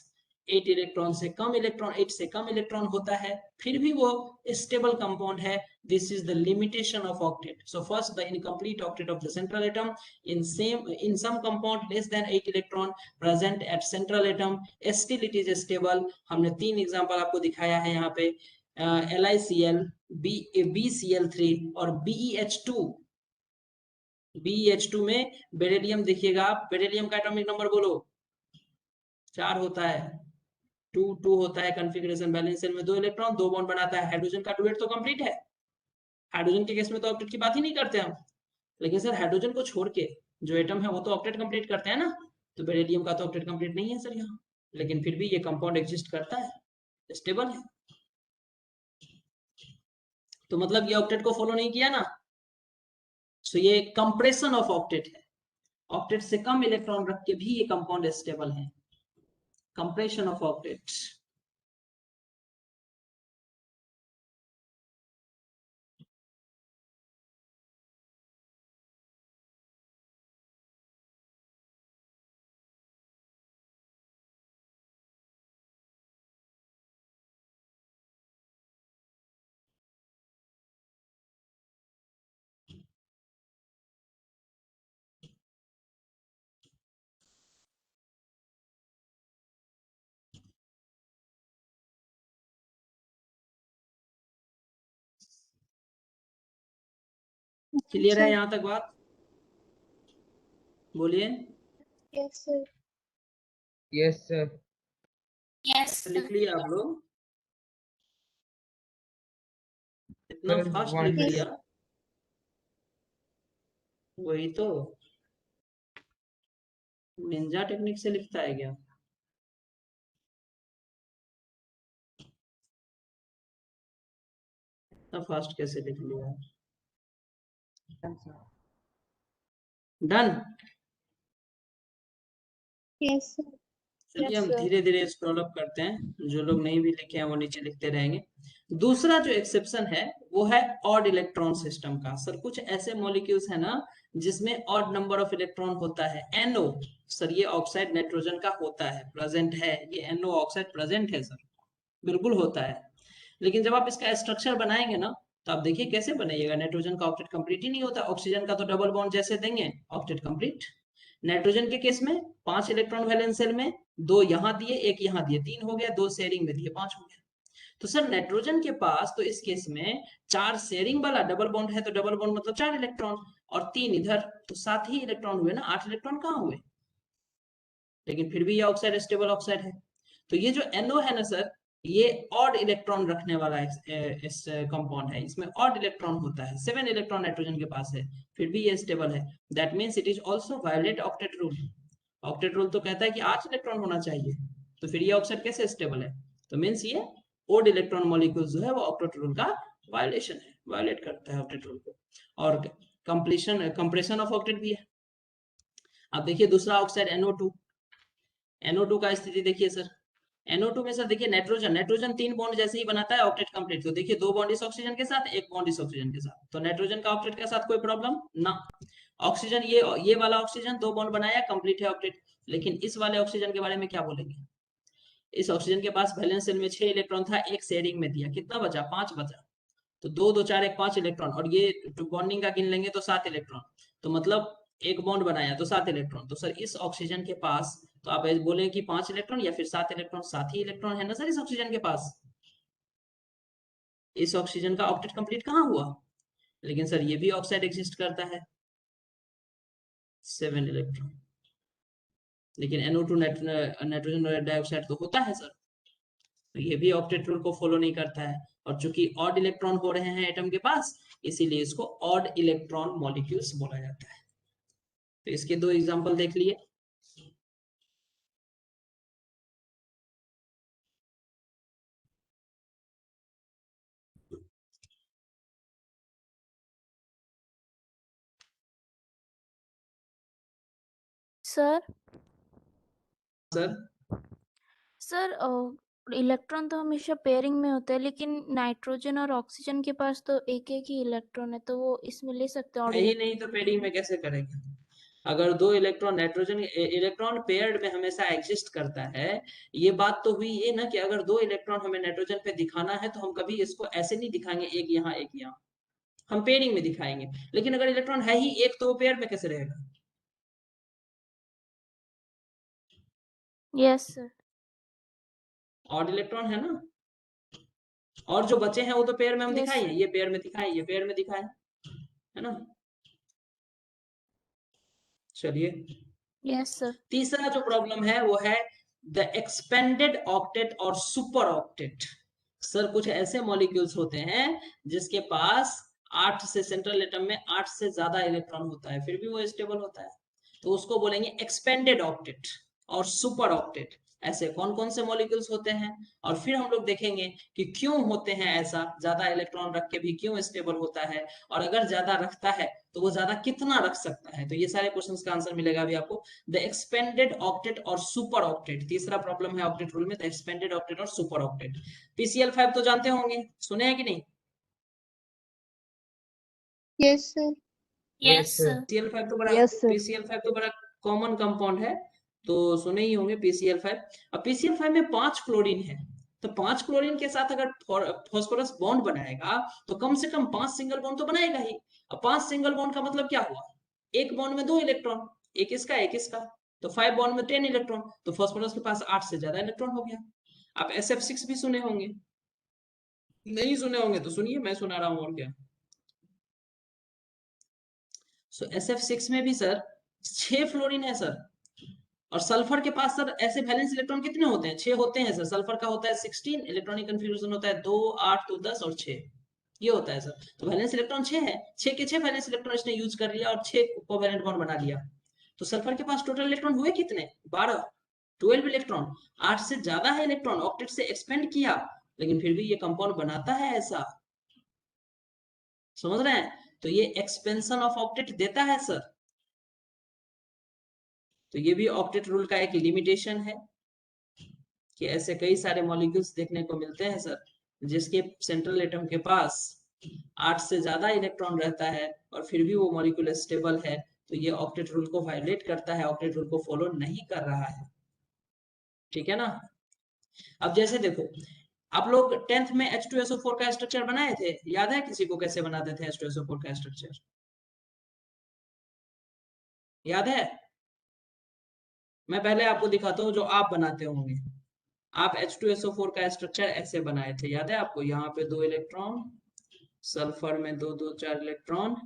8 इलेक्ट्रॉन से कम इलेक्ट्रॉन, 8 से कम इलेक्ट्रॉन होता है, फिर भी वो स्टेबल कंपाउंड है। This is the limitation of octet. So first the incomplete octet of the central atom in some compound less than 8 electron present at central atom, still it is stable। हमने 3 एग्जांपल आपको दिखाया है यहाँ पे, LiCl, BCl3 और BeH2। BeH2 में बेरिलियम देखिएगा आप, बेरिलियम का एटॉमिक नंबर बोलो, 4 होता है, 2 होता है कॉन्फ़िगरेशन। बैलेंस शेल में 2 इलेक्ट्रॉन 2 बॉन्ड बनाता है। हाइड्रोजन का डुएट तो कंप्लीट है, हाइड्रोजन के केस में तो ऑक्टेट की बात ही नहीं करते हम। लेकिन सर हाइड्रोजन को छोड़ के जो एटम है वो तो ऑक्टेट कंप्लीट करते हैं ना, तो बेरिलियम का तो ऑक्टेट कंप्लीट नहीं है सर यहाँ, लेकिन फिर भी ये कंपाउंड एग्जिस्ट करता है, स्टेबल है। तो मतलब ये ऑक्टेट को फॉलो नहीं किया ना। सो ये कंप्रेशन ऑफ ऑक्टेट है, ऑक्टेट से कम इलेक्ट्रॉन रख के भी ये कंपाउंड स्टेबल है, compression of octet। क्लियर है यहाँ तक बात, बोलिए। Yes sir. Yes sir. Yes लिख लिया आप लोग, इतना सर फास्ट लिख 1 लिया, वही तो निंजा टेक्निक से लिखता है क्या। इतना फास्ट कैसे लिख लिया। डन। Yes sir. चलिए Yes, हम sir. धीरे धीरे स्क्रॉल अप करते हैं, जो लोग नहीं भी लिखे हैं वो नीचे लिखते रहेंगे। दूसरा जो एक्सेप्शन है वो है ऑड इलेक्ट्रॉन सिस्टम का। सर कुछ ऐसे मॉलिक्यूल्स है ना जिसमें ऑड नंबर ऑफ इलेक्ट्रॉन होता है। NO सर ये ऑक्साइड नाइट्रोजन का होता है, प्रेजेंट है, ये NO ऑक्साइड प्रेजेंट है सर, बिल्कुल होता है। लेकिन जब आप इसका स्ट्रक्चर बनाएंगे ना तो आप देखिए कैसे बनाइएगा, नाइट्रोजन का ऑक्टेट कंप्लीट ही नहीं होता। ऑक्सीजन का तो डबल बॉन्ड जैसे देंगे ऑक्टेट कंप्लीट। नाइट्रोजन के केस में 5 इलेक्ट्रॉन वैलेंस शेल में 2 यहाँ दिए, 1 यहाँ दिए, 3 हो गया, 2 शेयरिंग में दिए, 5 हो गया। तो सर नाइट्रोजन के पास तो इस केस में 4 शेयरिंग वाला डबल बॉन्ड है, तो डबल बॉन्ड मतलब 4 इलेक्ट्रॉन, और 3 इधर, तो 7 ही इलेक्ट्रॉन हुए ना, 8 इलेक्ट्रॉन कहाँ हुए? लेकिन फिर भी ये ऑक्साइड स्टेबल ऑक्साइड है। तो ये जो NO है ना सर, ये ऑड इलेक्ट्रॉन रखने वाला इस कंपाउंड है, इसमें ऑड इलेक्ट्रॉन होता है। 7 इलेक्ट्रॉन नाइट्रोजन के पास है, फिर भी ये स्टेबल है। That means it is also violate octet rule. Octet rule तो कहता है कि 8 इलेक्ट्रॉन होना चाहिए, तो फिर ये ऑक्साइड कैसे स्टेबल है? तो मींस ये ओड इलेक्ट्रॉन मॉलिक्यूल जो है वो ऑक्टेट रूल का वायलेशन है, वायलेट करता है ऑक्टेट रूल को। और कंप्रेशन ऑफ ऑक्टेट भी है। अब देखिए दूसरा ऑक्साइड NO2। NO2 का स्थिति देखिए सर, NO2 में सर देखिए नाइट्रोजन 3 बॉन्ड जैसे ही बनाता है ऑक्टेट कंप्लीट। तो देखिए 2 बॉन्ड इस ऑक्सीजन के साथ, 1 बॉन्ड इस ऑक्सीजन के साथ, तो नाइट्रोजन का ऑक्टेट के साथ कोई प्रॉब्लम ना। ऑक्सीजन ये वाला ऑक्सीजन 2 बॉन्ड बनाया, कंप्लीट है ऑक्टेट। लेकिन इस वाले ऑक्सीजन के बारे में क्या बोलेंगे? इस ऑक्सीजन के पास वैलेंस शेल में 6 इलेक्ट्रॉन था, एक शेयरिंग में दिया, कितना बचा? 5 बचा। तो 2 2 4 1 5 इलेक्ट्रॉन, और ये बॉन्डिंग का गिन लेंगे तो 7 इलेक्ट्रॉन, तो मतलब एक बॉन्ड बनाया तो 7 इलेक्ट्रॉन। तो सर इस ऑक्सीजन के पास तो आप बोले कि 5 इलेक्ट्रॉन या फिर 7 इलेक्ट्रॉन, 7 ही इलेक्ट्रॉन है ना सर इस ऑक्सीजन के पास। इस ऑक्सीजन का ऑक्टेट कंप्लीट कहाँ हुआ? लेकिन सर ये भी ऑक्साइड एग्जिस्ट करता है, 7 इलेक्ट्रॉन। लेकिन NO2 नाइट्रोजन डाइऑक्साइड तो होता है सर, तो ये भी ऑक्टेट रूल को फॉलो नहीं करता है। और चूंकि ऑड इलेक्ट्रॉन हो रहे हैं एटम के पास, इसीलिए इसको ऑड इलेक्ट्रॉन मॉलिक्यूल्स बोला जाता है। तो इसके 2 एग्जांपल देख लिए। सर सर सर इलेक्ट्रॉन तो हमेशा पेयरिंग में होता है, लेकिन नाइट्रोजन और ऑक्सीजन के पास तो एक एक ही इलेक्ट्रॉन है, तो वो इसमें ले सकते हैं और है ही नहीं तो पेयरिंग में कैसे करेंगे? अगर 2 इलेक्ट्रॉन नाइट्रोजन इलेक्ट्रॉन पेयर्ड में हमेशा एग्जिस्ट करता है। ये बात तो हुई ये ना कि अगर 2 इलेक्ट्रॉन हमें नाइट्रोजन पे दिखाना है तो हम कभी इसको ऐसे नहीं दिखाएंगे, एक यहाँ एक यहाँ, हम पेयरिंग में दिखाएंगे। लेकिन अगर इलेक्ट्रॉन है ही एक, तो वो पेयर में कैसे रहेगा? Yes sir. ऑड इलेक्ट्रॉन है ना, और जो बचे हैं वो तो पेयर में हम यस दिखाए हैं, सर। ये पेयर में दिखाए, ये पेयर में दिखाए, है ना। चलिए यस सर। तीसरा जो प्रॉब्लम है वो है द एक्सपेंडेड ऑक्टेट और सुपर ऑक्टेट। सर कुछ ऐसे मॉलिक्यूल्स होते हैं जिसके पास 8 से सेंट्रल एटम में 8 से ज्यादा इलेक्ट्रॉन होता है, फिर भी वो स्टेबल होता है, तो उसको बोलेंगे एक्सपेंडेड ऑक्टेट और सुपर ऑक्टेट। ऐसे कौन कौन से मॉलिक्यूल्स होते हैं, और फिर हम लोग देखेंगे कि क्यों होते हैं ऐसा, ज्यादा इलेक्ट्रॉन रख के भी क्यों स्टेबल होता है, और अगर ज्यादा रखता है तो वो ज्यादा कितना रख सकता है। तो ये सारे क्वेश्चंस का आंसर मिलेगा अभी आपको। द एक्सपेंडेड ऑक्टेट और सुपर ऑक्टेट, तीसरा प्रॉब्लम है ऑक्टेट रूल में, द एक्सपेंडेड ऑक्टेट और सुपर ऑक्टेट। PCl5 तो जानते होंगे, सुने हैं कि नहीं? Yes, sir. Yes sir. PCl5 तो बड़ा Yes, sir. PCl5 तो बड़ा कॉमन कंपाउंड है, तो सुने ही होंगे PCl5। अब PCl5 में 5 क्लोरीन है, तो 5 क्लोरीन के साथ अगर फॉस्फोरस बॉन्ड बनाएगा तो कम से कम 5 सिंगल बॉन्ड तो बनाएगा ही। अब 5 सिंगल बॉन्ड का मतलब क्या हुआ? एक बॉन्ड में 2 इलेक्ट्रॉन, एक इसका एक इसका, तो 5 बॉन्ड में 10 इलेक्ट्रॉन, तो फॉस्फोरस के पास 8 से ज्यादा इलेक्ट्रॉन हो गया। आप SF6 भी सुने होंगे, नहीं सुने होंगे तो सुनिए, मैं सुना रहा हूँ और क्या। सो SF6 में भी सर 6 फ्लोरीन है सर, और सल्फर के पास सर ऐसे वैलेंस इलेक्ट्रॉन कितने होते हैं? 6 होते हैं सर। सल्फर का होता है 16, इलेक्ट्रॉनिक कंफिग्रेशन होता है 2 8 तो 10 और 6, ये होता है सर। तो वैलेंस इलेक्ट्रॉन 6 है, 6 के 6 वैलेंस इलेक्ट्रॉन इसने यूज कर लिया और 6 कोवैलेंट बॉन्ड बना लिया। तो सल्फर के पास टोटल इलेक्ट्रॉन हुए कितने? 12, 12 इलेक्ट्रॉन। 8 से ज्यादा है इलेक्ट्रॉन, ऑक्टेट से एक्सपेंड किया, लेकिन फिर भी ये कंपाउंड बनाता है ऐसा, समझ रहे हैं? तो ये एक्सपेंशन ऑफ ऑक्टेट देता है सर। तो ये भी ऑक्टेट रूल का एक लिमिटेशन है। कि ऐसे कई सारे मॉलिक्यूल्स देखने को मिलते हैं सर, जिसके सेंट्रल एटम के पास 8 से ज्यादा इलेक्ट्रॉन रहता है और फिर भी वो मॉलिक्यूल स्टेबल है, तो ये ऑक्टेट रूल को वायलेट करता है, ऑक्टेट रूल को फॉलो नहीं कर रहा है। ठीक है ना। अब जैसे देखो, आप लोग 10th में H2SO4 का स्ट्रक्चर बनाए थे, याद है किसी को कैसे बनाते थे H2SO4 का स्ट्रक्चर? याद है? मैं पहले आपको दिखाता हूँ जो आप बनाते होंगे। आप H2SO4 का स्ट्रक्चर ऐसे बनाए थे, याद है आपको? यहाँ पे 2 इलेक्ट्रॉन, सल्फर में 2 2 4 इलेक्ट्रॉन,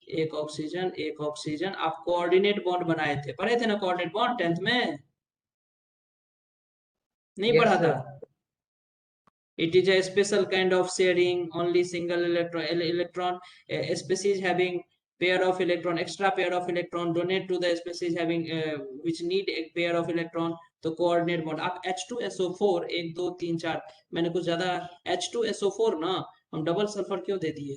एक ऑक्सीजन। आप कोऑर्डिनेट बॉन्ड बनाए थे, पढ़े थे ना कोऑर्डिनेट बॉन्ड 10th में? नहीं Yes, पढ़ा था? sir. It is a special kind of sharing, only single electron species having pair of electron, extra pair of electron donate to the species having which need a pair of electron. तो कोऑर्डिनेट बॉन्ड आप H2SO4 1 2 3 4, मैंने कुछ ज्यादा H2SO4 ना, हम डबल सल्फर क्यों दे दिए?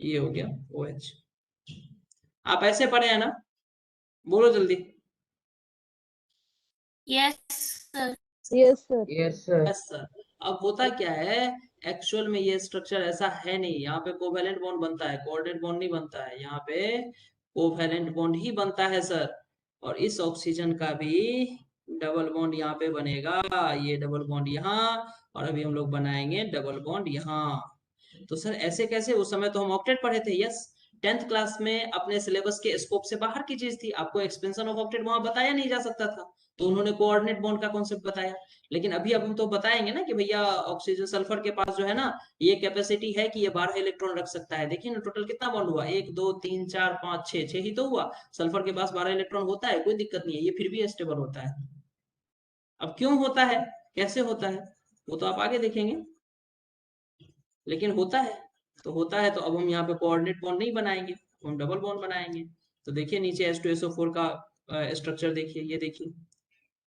ये हो गया OH। आप ऐसे पढ़े हैं ना? बोलो जल्दी। Yes sir. Yes, sir. Yes, sir. Yes sir. अब होता क्या है, एक्चुअल में ये स्ट्रक्चर ऐसा है नहीं, यहाँ पे कोवैलेंट बॉन्ड बनता है, कोऑर्डिनेट बॉन्ड नहीं बनता है, यहाँ पे कोवैलेंट बॉन्ड ही बनता है सर। और इस ऑक्सीजन का भी डबल बॉन्ड यहाँ पे बनेगा, ये डबल बॉन्ड यहाँ, और अभी हम लोग बनाएंगे डबल बॉन्ड यहाँ। तो सर ऐसे कैसे? उस समय तो हम ऑक्टेट पढ़े थे। यस, 10th क्लास में अपने सिलेबस के स्कोप से बाहर की चीज थी, आपको एक्सपेंशन ऑफ ऑक्टेट वहां बताया नहीं जा सकता था, तो उन्होंने कोऑर्डिनेट बॉन्ड का कॉन्सेप्ट बताया। लेकिन अभी अब हम तो बताएंगे ना कि भैया ऑक्सीजन सल्फर के पास जो है ना, ये कैपेसिटी है कि ये 12 इलेक्ट्रॉन रख सकता है। देखिए ना टोटल कितना बॉन्ड हुआ, 1 2 3 4 5 6 ही तो हुआ। सल्फर के पास 12 इलेक्ट्रॉन होता है, कोई दिक्कत नहीं है, ये फिर भी स्टेबल होता है। अब क्यों होता है, कैसे होता है, वो तो आप आगे देखेंगे, लेकिन होता है। तो होता है तो अब हम यहाँ पे कोऑर्डिनेट बॉन्ड नहीं बनाएंगे, हम डबल बॉन्ड बनाएंगे। तो देखिए नीचे H2SO4 का स्ट्रक्चर देखिए, ये देखिए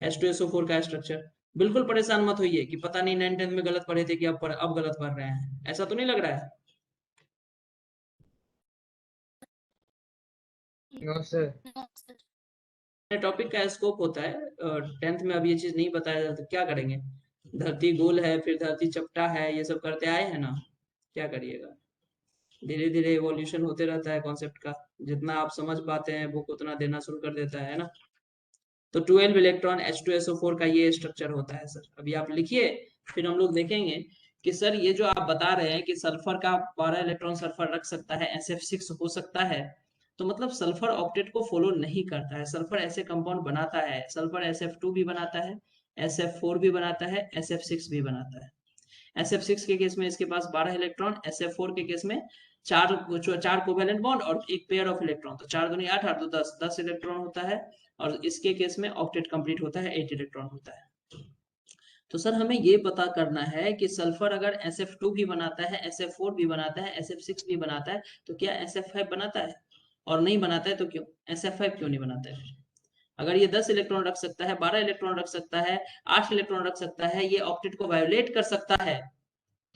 H2SO4 का स्ट्रक्चर। बिल्कुल परेशान मत होइए कि पता नहीं 9th 10th में गलत पढ़े थे कि अब गलत पढ़ रहे हैं, ऐसा तो नहीं लग रहा है? No, sir. टॉपिक का स्कोप होता है, 10th में अब ये चीज नहीं बताया जाता तो क्या करेंगे? धरती गोल है, फिर धरती चपटा है, ये सब करते आए हैं ना, क्या करिएगा। धीरे धीरे इवोल्यूशन होते रहता है कॉन्सेप्ट का, जितना आप समझ पाते हैं बुक उतना देना शुरू कर देता है ना। तो 12 इलेक्ट्रॉन H2SO4 का ये स्ट्रक्चर होता है सर। अभी आप लिखिए, फिर हम लोग देखेंगे कि सर ये जो आप बता रहे हैं कि सल्फर का 12 इलेक्ट्रॉन सल्फर रख सकता है, SF6 हो सकता है, तो मतलब सल्फर ऑक्टेट को फॉलो नहीं करता है। सल्फर ऐसे कंपाउंड बनाता है, सल्फर SF2 भी बनाता है, SF4 भी बनाता है, SF6 भी बनाता है। SF6 के केस में इसके पास 12 इलेक्ट्रॉन, SF4 के केस में चार कोवेलेंट बॉन्ड और एक पेयर ऑफ इलेक्ट्रॉन, तो 4 दूनी 8 8 दो 10 इलेक्ट्रॉन होता है। और इसके केस में ऑक्टेट कंप्लीट होता है, 8 इलेक्ट्रॉन होता है। तो सर हमें ये पता करना है कि सल्फर अगर SF2 भी बनाता है, SF4 भी बनाता है, SF6 भी बनाता है, तो क्या SF5 बनाता है? और नहीं बनाता है तो क्यों? SF5 क्यों नहीं बनाता है? अगर ये 10 इलेक्ट्रॉन रख सकता है, 12 इलेक्ट्रॉन रख सकता है, 8 इलेक्ट्रॉन रख सकता है, ये ऑक्टेट को वायोलेट कर सकता है,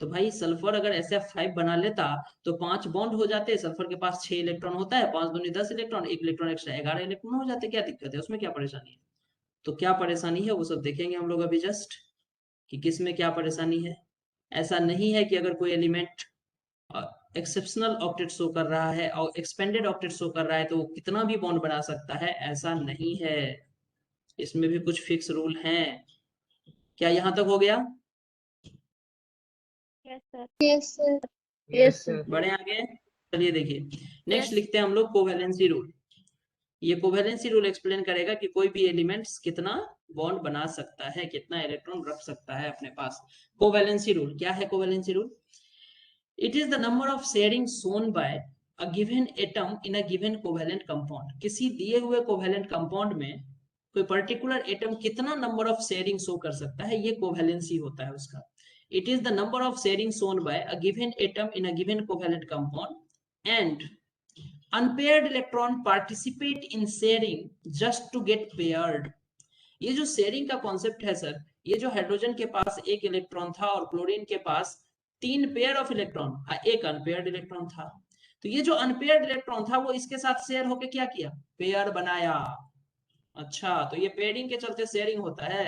तो भाई सल्फर अगर SF5 बना लेता तो 5 बॉन्ड हो जाते। सल्फर के पास 6 इलेक्ट्रॉन होता है, 5 दूनी 10 इलेक्ट्रॉन, 1 इलेक्ट्रॉन एक्स्ट्रा 11 इलेक्ट्रॉन हो जाते। क्या दिक्कत है उसमें, क्या परेशानी है? तो क्या परेशानी है वो सब देखेंगे हम लोग अभी जस्ट, कि किस में क्या परेशानी है। ऐसा नहीं है कि अगर कोई एलिमेंट एक्सेप्शनल ऑक्टेट शो कर रहा है और एक्सपेंडेड ऑक्टेट शो कर रहा है तो वो कितना भी बॉन्ड बना सकता है, ऐसा नहीं है। इसमें भी कुछ फिक्स रूल हैं। क्या यहाँ तक हो गया? Yes, sir. Yes, sir. Yes, sir. बढ़े आगे, चलिए देखिए नेक्स्ट लिखते हैं हम लोग कोवैलेंसी रूल। ये कोवैलेंसी रूल एक्सप्लेन करेगा कि कोई भी एलिमेंट्स कितना बॉन्ड बना सकता है, कितना इलेक्ट्रॉन रख सकता है अपने पास। कोवैलेंसी रूल क्या है? Covalency rule, it is the number of sharing shown by a given atom in a given covalent compound. किसी दिए हुए कोवैलेंट कंपाउंड में कोई पर्टिकुलर एटम कितना नंबर ऑफ शेयरिंग शो कर सकता है, ये कोवैलेंसी होता है उसका। It is the number of sharing shown by a given atom in a given covalent compound and unpaired electron participate in sharing just to get paired। ये जो शेयरिंग का कॉन्सेप्ट है सर, ये जो हाइड्रोजन के पास 1 इलेक्ट्रॉन था और क्लोरीन के पास 3 pair of electron, 1 unpaired electron था, तो ये जो अनपेयर्ड इलेक्ट्रॉन था वो इसके साथ शेयर होके क्या किया? पेयर बनाया। अच्छा, तो ये पेयरिंग के चलते शेयरिंग होता है।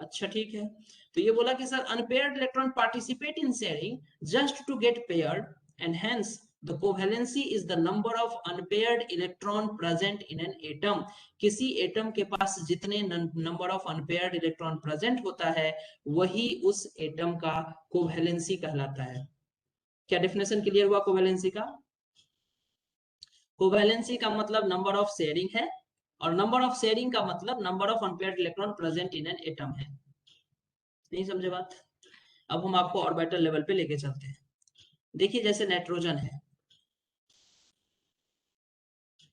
अच्छा ठीक है, तो ये बोला कि sir unpaired electron participate in sharing just to get paired and hence the covalency is the number of unpaired electron present in an atom. किसी एटम के पास जितने number of unpaired electron present होता है वही उस एटम का कोवैलेंसी कहलाता है। क्या डेफिनेशन क्लियर हुआ कोवैलेंसी का? कोवैलेंसी का मतलब नंबर ऑफ शेयरिंग है और नंबर ऑफ शेयरिंग का मतलब number of unpaired electron present in an atom है। नहीं समझे बात? अब हम आपको ऑर्बिटल लेवल पे लेके चलते हैं। देखिए जैसे नाइट्रोजन है,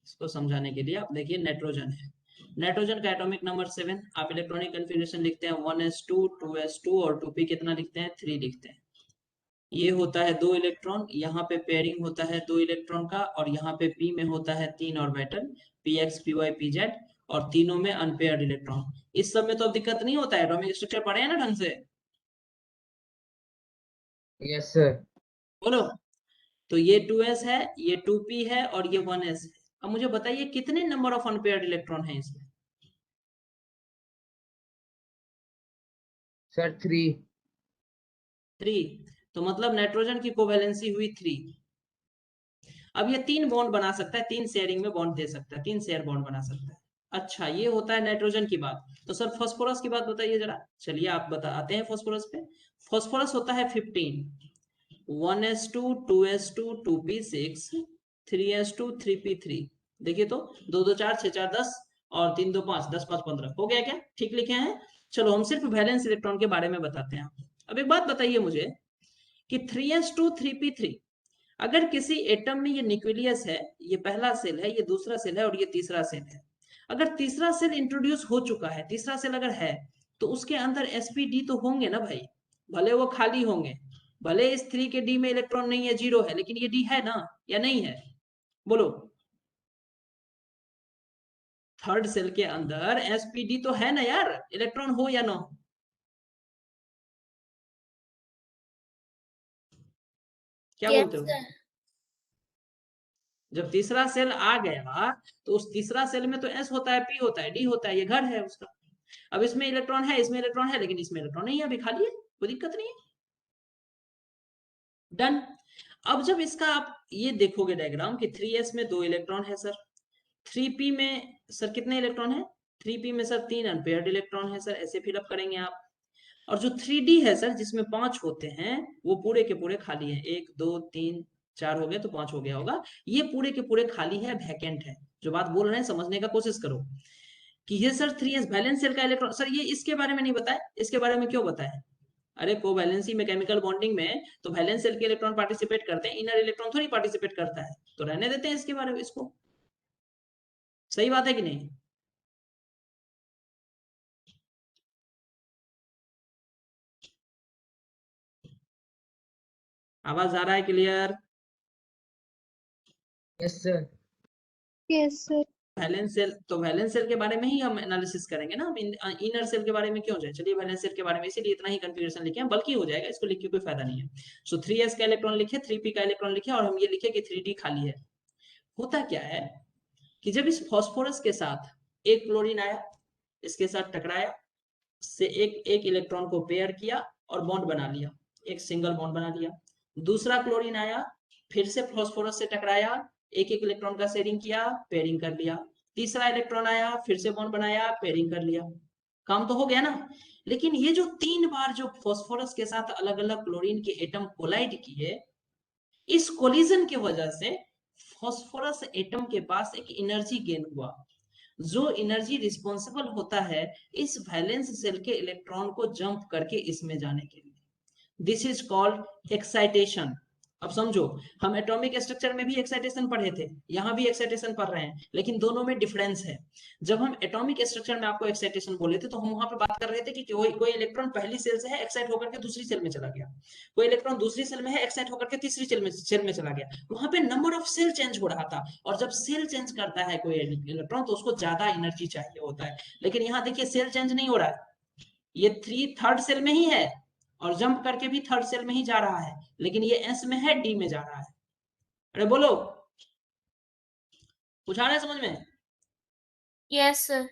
इसको समझाने के लिए आप देखिए नाइट्रोजन है। नाइट्रोजन का एटॉमिक नंबर 7, आप इलेक्ट्रॉनिक कन्फिग्रेशन लिखते हैं 1s2 2s2 और 2p कितना लिखते हैं 3 लिखते हैं। ये होता है 2 इलेक्ट्रॉन, यहाँ पे पेयरिंग होता है 2 इलेक्ट्रॉन का और यहाँ पे p में होता है 3 ऑर्बिटल px py pz और तीनों में अनपेयर्ड इलेक्ट्रॉन। इस सब में तो अब दिक्कत नहीं होता है, एटॉमिक स्ट्रक्चर पढ़े हैं ना ढंग से? Yes sir. बोलो। तो ये 2s है, ये 2p है और ये 1s है। अब मुझे बताइए कितने नंबर ऑफ अनपेयर्ड इलेक्ट्रॉन है इसमें? सर 3। 3। तो मतलब नाइट्रोजन की कोवैलेंसी हुई 3। अब ये 3 बॉन्ड बना सकता है, 3 शेयरिंग में बॉन्ड दे सकता है, 3 शेयर बॉन्ड बना सकता है। अच्छा ये होता है नाइट्रोजन की बात। तो सर फास्फोरस की बात बताइए जरा। चलिए आप बताते हैं फास्फोरस पे। फास्फोरस होता है 15, 1s2 2s2 2p6 3s2 3p3। देखिए तो 2 2 4 6 4 10 और 3 2 5 10 5 15 हो गया क्या? ठीक लिखे हैं? चलो हम सिर्फ वैलेंस इलेक्ट्रॉन के बारे में बताते हैं। अब एक बात बताइए मुझे कि 3s2 3p3 अगर किसी एटम में ये न्यूक्लियस है, ये पहला सेल है, ये दूसरा सेल है और ये तीसरा सेल है, अगर तीसरा सेल इंट्रोड्यूस हो चुका है, तीसरा सेल अगर है तो उसके अंदर sp_d तो होंगे ना भाई, भले वो खाली होंगे, भले इस 3 के d में इलेक्ट्रॉन नहीं है, 0 है, लेकिन ये d है ना या नहीं है? बोलो। थर्ड सेल के अंदर sp_d तो है ना यार, इलेक्ट्रॉन हो या ना हो? क्या यस बोलते हो? सर। जब तीसरा सेल आ गया तो उस तीसरा सेल में तो s होता है, p होता है, d होता है, ये घर है उसका। अब इसमें इलेक्ट्रॉन है, इसमें इलेक्ट्रॉन है, लेकिन इसमें इलेक्ट्रॉन नहीं है, अभी खाली है, कोई दिक्कत नहीं है। डन। अब जब इसका आप ये देखोगे डायग्राम कि 3s में 2 इलेक्ट्रॉन है सर, 3p में सर कितने इलेक्ट्रॉन है? 3p में सर 3 अनपेयर्ड इलेक्ट्रॉन है सर, ऐसे फिलअप करेंगे आप। और जो 3d है सर जिसमें 5 होते हैं वो पूरे के पूरे खाली है, 1 2 3 4 हो गए तो 5 हो गया होगा, ये पूरे के पूरे खाली है, वैकेंट है। जो बात बोल रहे हैं समझने का कोशिश करो कि ये सर 3s वैलेंस शेल का इलेक्ट्रॉन, सर ये इसके बारे में नहीं बताया, इसके बारे में क्यों बताया? अरे कोवैलेंसी में केमिकल बॉन्डिंग में तो वैलेंस शेल के इलेक्ट्रॉन पार्टिसिपेट करते हैं, इनर इलेक्ट्रॉन थोड़ी पार्टिसिपेट करता है, तो रहने देते हैं इसके बारे में, इसको। सही बात है कि नहीं? आवाज आ रहा है clear? Yes sir. Yes sir. Valence shell, तो वैलेंस सेल के बारे में ही हम एनालिसिस करेंगे ना, हम इनर सेल के बारे में क्यों जाए? चलिए वैलेंस सेल के बारे में इसीलिए इतना ही कन्फिग्रेशन लिखे हैं, बल्कि हो जाएगा, इसको लिख के कोई फायदा नहीं है। सो 3s का इलेक्ट्रॉन लिखे, 3p का इलेक्ट्रॉन लिखे और हम ये लिखे कि 3d खाली है। होता क्या है कि जब इस फास्फोरस के साथ एक क्लोरीन आया, इसके साथ टकराया, से एक एक इलेक्ट्रॉन को पेयर किया और बॉन्ड बना लिया, एक सिंगल बॉन्ड बना लिया। दूसरा क्लोरीन आया, फिर से फास्फोरस से टकराया, एक एक इलेक्ट्रॉन का शेयरिंग किया, पेयरिंग कर लिया। तीसरा इलेक्ट्रॉन आया, फिर से बॉन्ड बनाया, पेयरिंग कर लिया। काम तो हो गया ना। लेकिन ये जो 3 बार जो फास्फोरस के साथ अलग अलग क्लोरीन के एटम कोलाइड किए, इस कोलिजन की वजह से फास्फोरस एटम के पास एक एनर्जी गेन हुआ, जो एनर्जी रिस्पॉन्सिबल होता है इस वैलेंस सेल के इलेक्ट्रॉन को जंप करके इसमें जाने के लिए। This is called excitation. अब समझो, हम एटॉमिक स्ट्रक्चर में भी एक्साइटेशन पढ़े थे, यहां भी एक्साइटेशन पढ़ रहे हैं, लेकिन दोनों में डिफरेंस है। जब हम एटॉमिक स्ट्रक्चर में आपको एक्साइटेशन बोले थे तो हम वहां पे बात कर रहे थे कि कोई इलेक्ट्रॉन पहली सेल से है, एक्साइट होकर के दूसरी सेल में चला गया, कोई इलेक्ट्रॉन दूसरी सेल में है, एक्साइट होकर के तीसरी सेल में चला गया। वहां पे नंबर ऑफ सेल चेंज हो रहा था, और जब सेल चेंज करता है कोई इलेक्ट्रॉन तो उसको ज्यादा एनर्जी चाहिए होता है। लेकिन यहाँ देखिए सेल चेंज नहीं हो रहा है, ये 3 थर्ड सेल में ही है और जंप करके भी थर्ड सेल में ही जा रहा है, लेकिन ये एस में है, डी में जा रहा है। अरे बोलो, कुछ आ रहा है समझ में? Yes sir.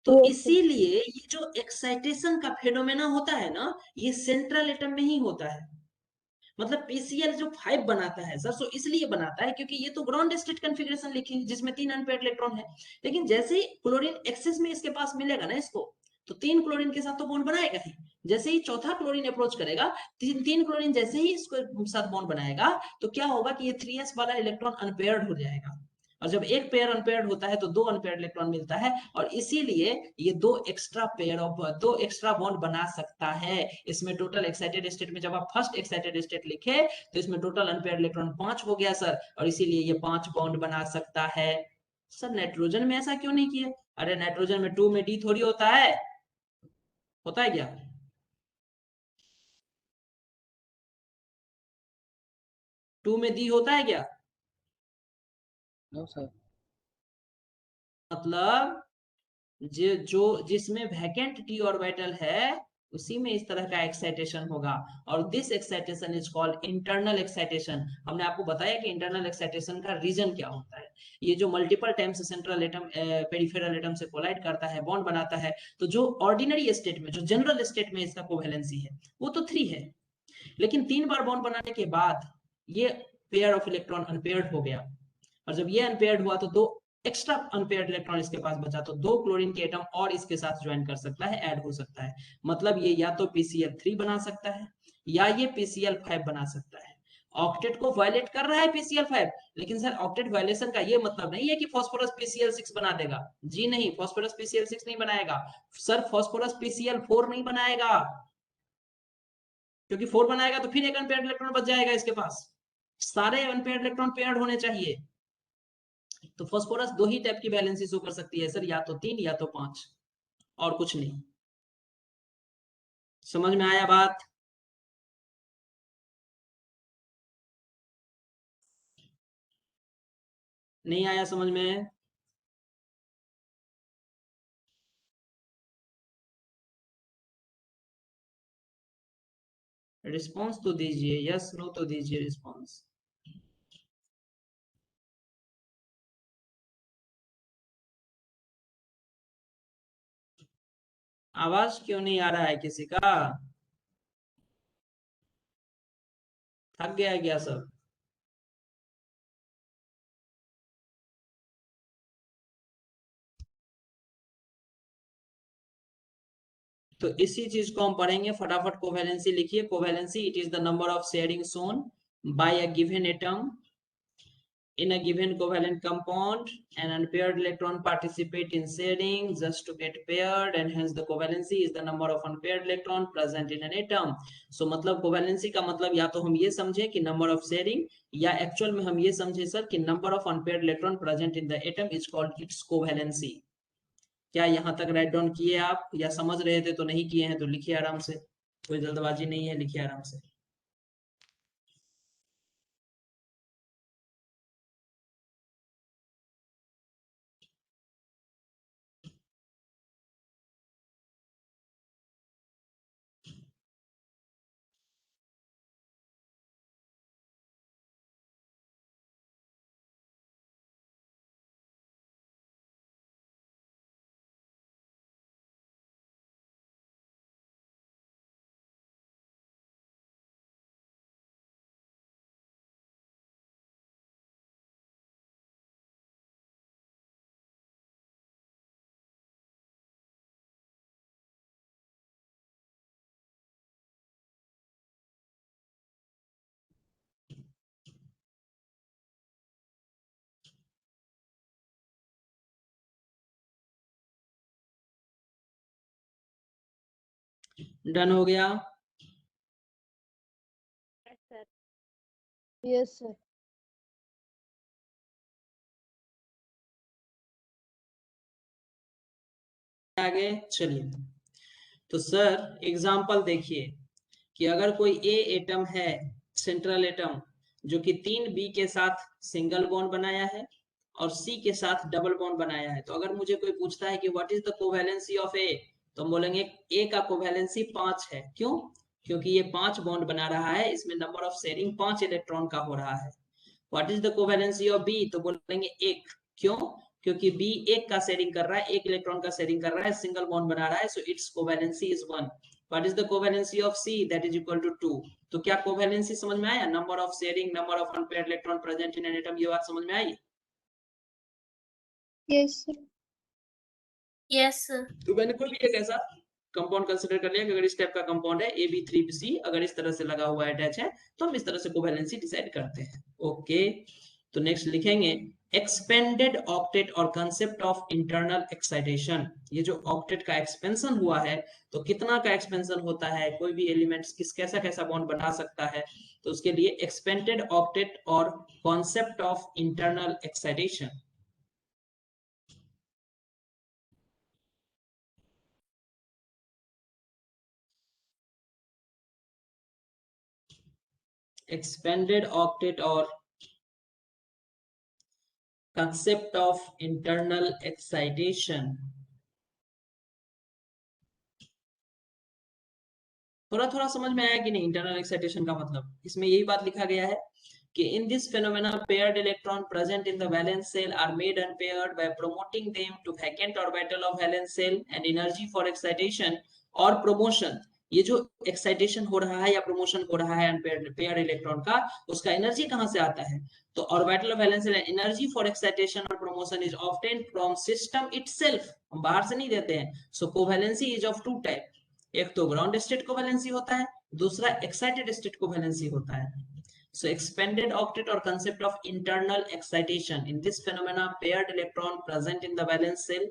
तो Yes, sir. इसीलिए ये जो एक्साइटेशन का फेनोमेना होता है ना, ये सेंट्रल एटम में ही होता है। मतलब पीसीएल जो 5 बनाता है सर, सो इसलिए बनाता है क्योंकि ये तो ग्राउंड स्टेट कॉन्फ़िगरेशन लिखी है जिसमें 3 अनपेयर्ड इलेक्ट्रॉन है। लेकिन जैसे ही क्लोरीन एक्सेस में इसके पास मिलेगा ना इसको, तो 3 क्लोरीन के साथ तो बॉन्ड बनाएगा ही। जैसे ही चौथा क्लोरीन अप्रोच करेगा, तीन क्लोरीन जैसे ही इसको साथ बॉन्ड बनाएगा, तो क्या होगा कि ये 3s वाला इलेक्ट्रॉन अनपेयर्ड हो जाएगा। और जब एक पेयर अनपेयर्ड होता है तो 2 अनपेयर्ड इलेक्ट्रॉन मिलता है, और इसीलिए ये 2 एक्स्ट्रा बॉन्ड बना सकता है। इसमें टोटल एक्साइटेड स्टेट में जब आप फर्स्ट एक्साइटेड स्टेट लिखे तो इसमें टोटल अनपेयर्ड इलेक्ट्रॉन 5 हो गया सर, और इसीलिए ये 5 बॉन्ड बना सकता है। सर नाइट्रोजन में ऐसा क्यों नहीं किया? अरे नाइट्रोजन में 2 में डी थोड़ी होता है, होता है क्या? टू में डी होता है क्या? No sir. मतलब जिसमें वैकेंट डी ऑर्बिटल है उसी में इस तरह का एक्साइटेशन होगा, और this excitation is called internal excitation. हमने आपको बताया कि इंटरनल एक्साइटेशन का रीजन क्या होता है। ये जो multiple times central atom peripheral atom से कोलाइड करता है, बॉन्ड बनाता है, तो जो ऑर्डिनरी स्टेट में, जो जनरल स्टेट में इसका कोवैलेंसी है वो तो 3 है, लेकिन 3 बार बॉन्ड बनाने के बाद ये पेयर ऑफ इलेक्ट्रॉन अनपेयर्ड हो गया, और जब ये अनपेयर्ड हुआ तो 2 एक्स्ट्रा अनपेयर्ड इलेक्ट्रॉन इसके पास बचा, तो 2 क्लोरीन के एटम और इसके साथ ज्वाइन कर सकता है, ऐड हो सकता है। मतलब ये या तो PCl3 बना सकता है या ये PCl5 बना सकता है। ऑक्टेट को वायलेट कर रहा है PCl5, लेकिन सर ऑक्टेट वायलेशन का ये मतलब नहीं है कि फास्फोरस PCl6 बना देगा। जी नहीं, फास्फोरस PCl6 नहीं बनाएगा सर, फास्फोरस PCl4 नहीं बनाएगा, क्योंकि 4 बनाएगा तो फिर एक अनपेयर्ड इलेक्ट्रॉन बच जाएगा इसके पास। सारे अनपेयर्ड इलेक्ट्रॉन पेयर्ड होने चाहिए। तो फास्फोरस 2 ही टाइप की वैलेंसी शो कर सकती है सर, या तो 3 या तो 5, और कुछ नहीं। समझ में आया बात? नहीं आया समझ में? रिस्पॉन्स तो दीजिए, यस नो तो दीजिए रिस्पॉन्स। आवाज क्यों नहीं आ रहा है किसी का? थक गया क्या सब? तो इसी चीज को हम पढ़ेंगे, फटाफट कोवैलेंसी लिखिए। Covalency, it is the number of sharing shown by a given atom in a given covalent compound. An unpaired electron participate in sharing just to get paired, and hence the covalency is the number of unpaired electron present in an atom. So मतलब covalency का मतलब या तो हम ये समझे कि number of sharing, या एक्चुअल में हम ये समझे सर कि number of unpaired electron present in the atom is called its covalency. क्या यहाँ तक राइट डाउन किए आप, या समझ रहे थे तो नहीं किए हैं तो लिखिए आराम से, कोई जल्दबाजी नहीं है, लिखिए आराम से। डन हो गया? Yes, sir. आगे चलिए। तो सर एग्जांपल देखिए कि अगर कोई ए एटम है, सेंट्रल एटम, जो कि 3b के साथ सिंगल बॉन्ड बनाया है और c के साथ डबल बॉन्ड बनाया है, तो अगर मुझे कोई पूछता है कि what is the covalency of A, तो हम बोलेंगे ए का कोवैलेंसी 5 है। क्यों? क्योंकि ये 5 बॉन्ड बना रहा है, इसमें नंबर ऑफ शेयरिंग 5 इलेक्ट्रॉन का हो रहा है। What is the covalency of B, तो बोलेंगे 1। क्यों? क्योंकि बी एक का शेयरिंग कर रहा है, एक इलेक्ट्रॉन का शेयरिंग कर रहा है, सिंगल बॉन्ड बना रहा है, so its covalency is 1. What is the covalency of C? That is equal to 2. तो क्या कोवैलेंसी समझ में आया? Number of sharing, number of unpaired electron present in an atom, ये बात समझ में आई? Yes sir. Yes sir. तो मैंने कोई भी एक ऐसा कंपाउंड कंसीडर कर लिया कि अगर इस टाइप का कंपाउंड है AB3C, अगर इस तरह से लगा हुआ अटैच है, तो हम इस तरह से कोवैलेंसी डिसाइड करते हैं. ओके, तो नेक्स्ट लिखेंगे एक्सपेंडेड ऑक्टेट और कंसेप्ट ऑफ इंटरनल एक्साइटेशन. ये जो ऑक्टेट का एक्सपेंशन हुआ है, तो कितना का एक्सपेंशन होता है, कोई भी एलिमेंट्स किस कैसा कैसा बॉन्ड बना सकता है, तो उसके लिए एक्सपेंडेड ऑक्टेट और concept of internal excitation. expanded octet or concept of internal excitation. थोड़ा थोड़ा समझ में आया कि नहीं इंटरनल एक्साइटेशन का मतलब? इसमें यही बात लिखा गया है कि in this phenomena paired electron present in the valence shell are made unpaired by promoting them to vacant orbital of valence shell and energy for excitation or promotion. ये जो एक्साइटेशन हो रहा है या प्रमोशन हो रहा है अनपेयर्ड इलेक्ट्रॉन का, उसका एनर्जी कहां से आता है? तो orbital of valence shell energy for excitation और promotion is obtained from system itself. हम बाहर से नहीं देते हैं. So covalency is of two type. एक तो ग्राउंड स्टेट कोवैलेंसी होता है, दूसरा एक्साइटेड स्टेट कोवैलेंसी होता है. So expanded octet or concept of internal excitation. In this phenomena, paired electron present in the valence shell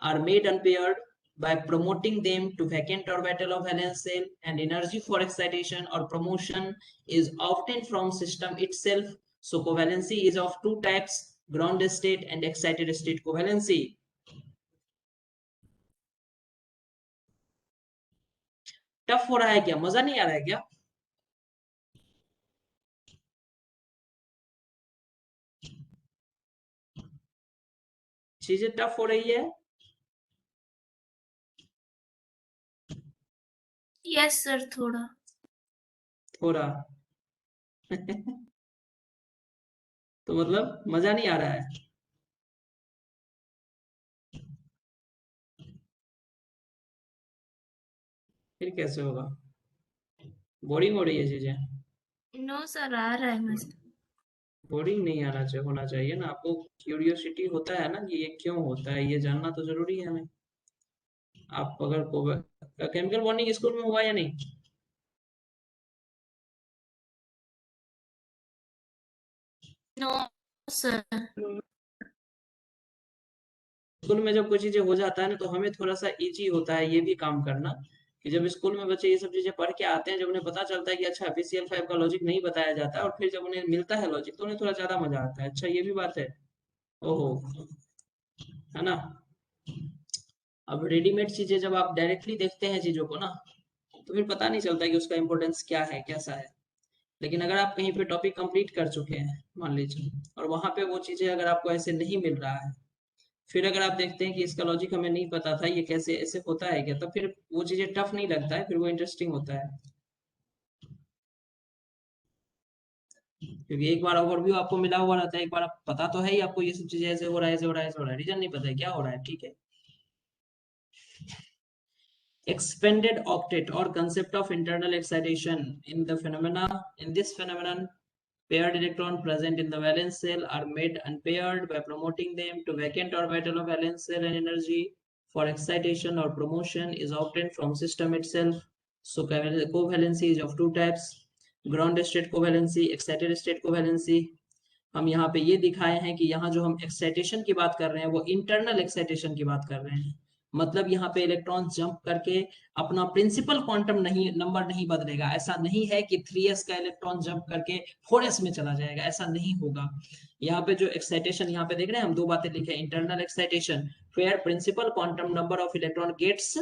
are made unpaired by promoting them to vacant orbital of valence shell, and energy for excitation or promotion is obtained from system itself. So covalency is of two types, ground state and excited state covalency. Tough हो रहा है क्या? मजा नहीं आ रहा है क्या? चीजें टफ हो रही है? यस सर, थोड़ा थोड़ा. तो मतलब मजा नहीं आ रहा है? फिर कैसे होगा? बोरिंग हो रही है चीजें? नो सर, आ रहा है मस्त। बोरिंग नहीं आना चाहिए, होना चाहिए ना आपको. क्यूरियोसिटी होता है ना कि ये क्यों होता है, ये जानना तो जरूरी है हमें. आप अगर केमिकल बॉन्डिंग स्कूल में हुआ या नहीं? No sir. स्कूल में जब कोई चीजें हो जाता है ना, तो हमें थोड़ा सा इजी होता है ये भी काम करना, कि जब स्कूल में बच्चे ये सब चीजें पढ़ के आते हैं, जब उन्हें पता चलता है कि अच्छा PCl5 का लॉजिक नहीं बताया जाता है, और फिर जब उन्हें मिलता है लॉजिक, तो उन्हें थोड़ा ज्यादा मजा आता है. अच्छा, ये भी बात है. ओहो, है ना. अब रेडीमेड चीजें जब आप डायरेक्टली देखते हैं चीजों को ना, तो फिर पता नहीं चलता कि उसका इंपॉर्टेंस क्या है, कैसा है. लेकिन अगर आप कहीं पे टॉपिक कंप्लीट कर चुके हैं मान लीजिए, और वहां पे वो चीजें अगर आपको ऐसे नहीं मिल रहा है, फिर अगर आप देखते हैं कि इसका लॉजिक हमें नहीं पता था, ये कैसे ऐसे होता है क्या, तो फिर वो चीजें टफ नहीं लगता है, फिर वो इंटरेस्टिंग होता है. क्योंकि एक बार ओवरव्यू आपको मिला हुआ रहता है, एक बार आप पता तो है ही आपको ये सब चीजें ऐसे हो रहा है, ऐसे हो रहा है, ऐसे हो रहा है, रीजन नहीं पता है क्या हो रहा है. ठीक है. Expanded octet or concept of internal excitation. In this phenomenon, paired electron present in the valence shell are made unpaired by promoting them to vacant orbital of valence shell, and energy for excitation or promotion is obtained from system itself. So covalency is of two types, ground state covalency, excited state covalency. हम यहाँ पे ये दिखाए हैं कि यहाँ जो हम एक्साइटेशन की बात कर रहे हैं, वो इंटरनल एक्साइटेशन की बात कर रहे हैं. मतलब यहाँ पे इलेक्ट्रॉन जंप करके अपना प्रिंसिपल क्वांटम नंबर नहीं बदलेगा. ऐसा नहीं है कि 3s का इलेक्ट्रॉन जंप करके 4s में चला जाएगा, ऐसा नहीं होगा. यहाँ पे जो एक्साइटेशन यहाँ पे देख रहे हैं, हम दो बातें लिखे. Internal excitation where principal quantum number of electron gets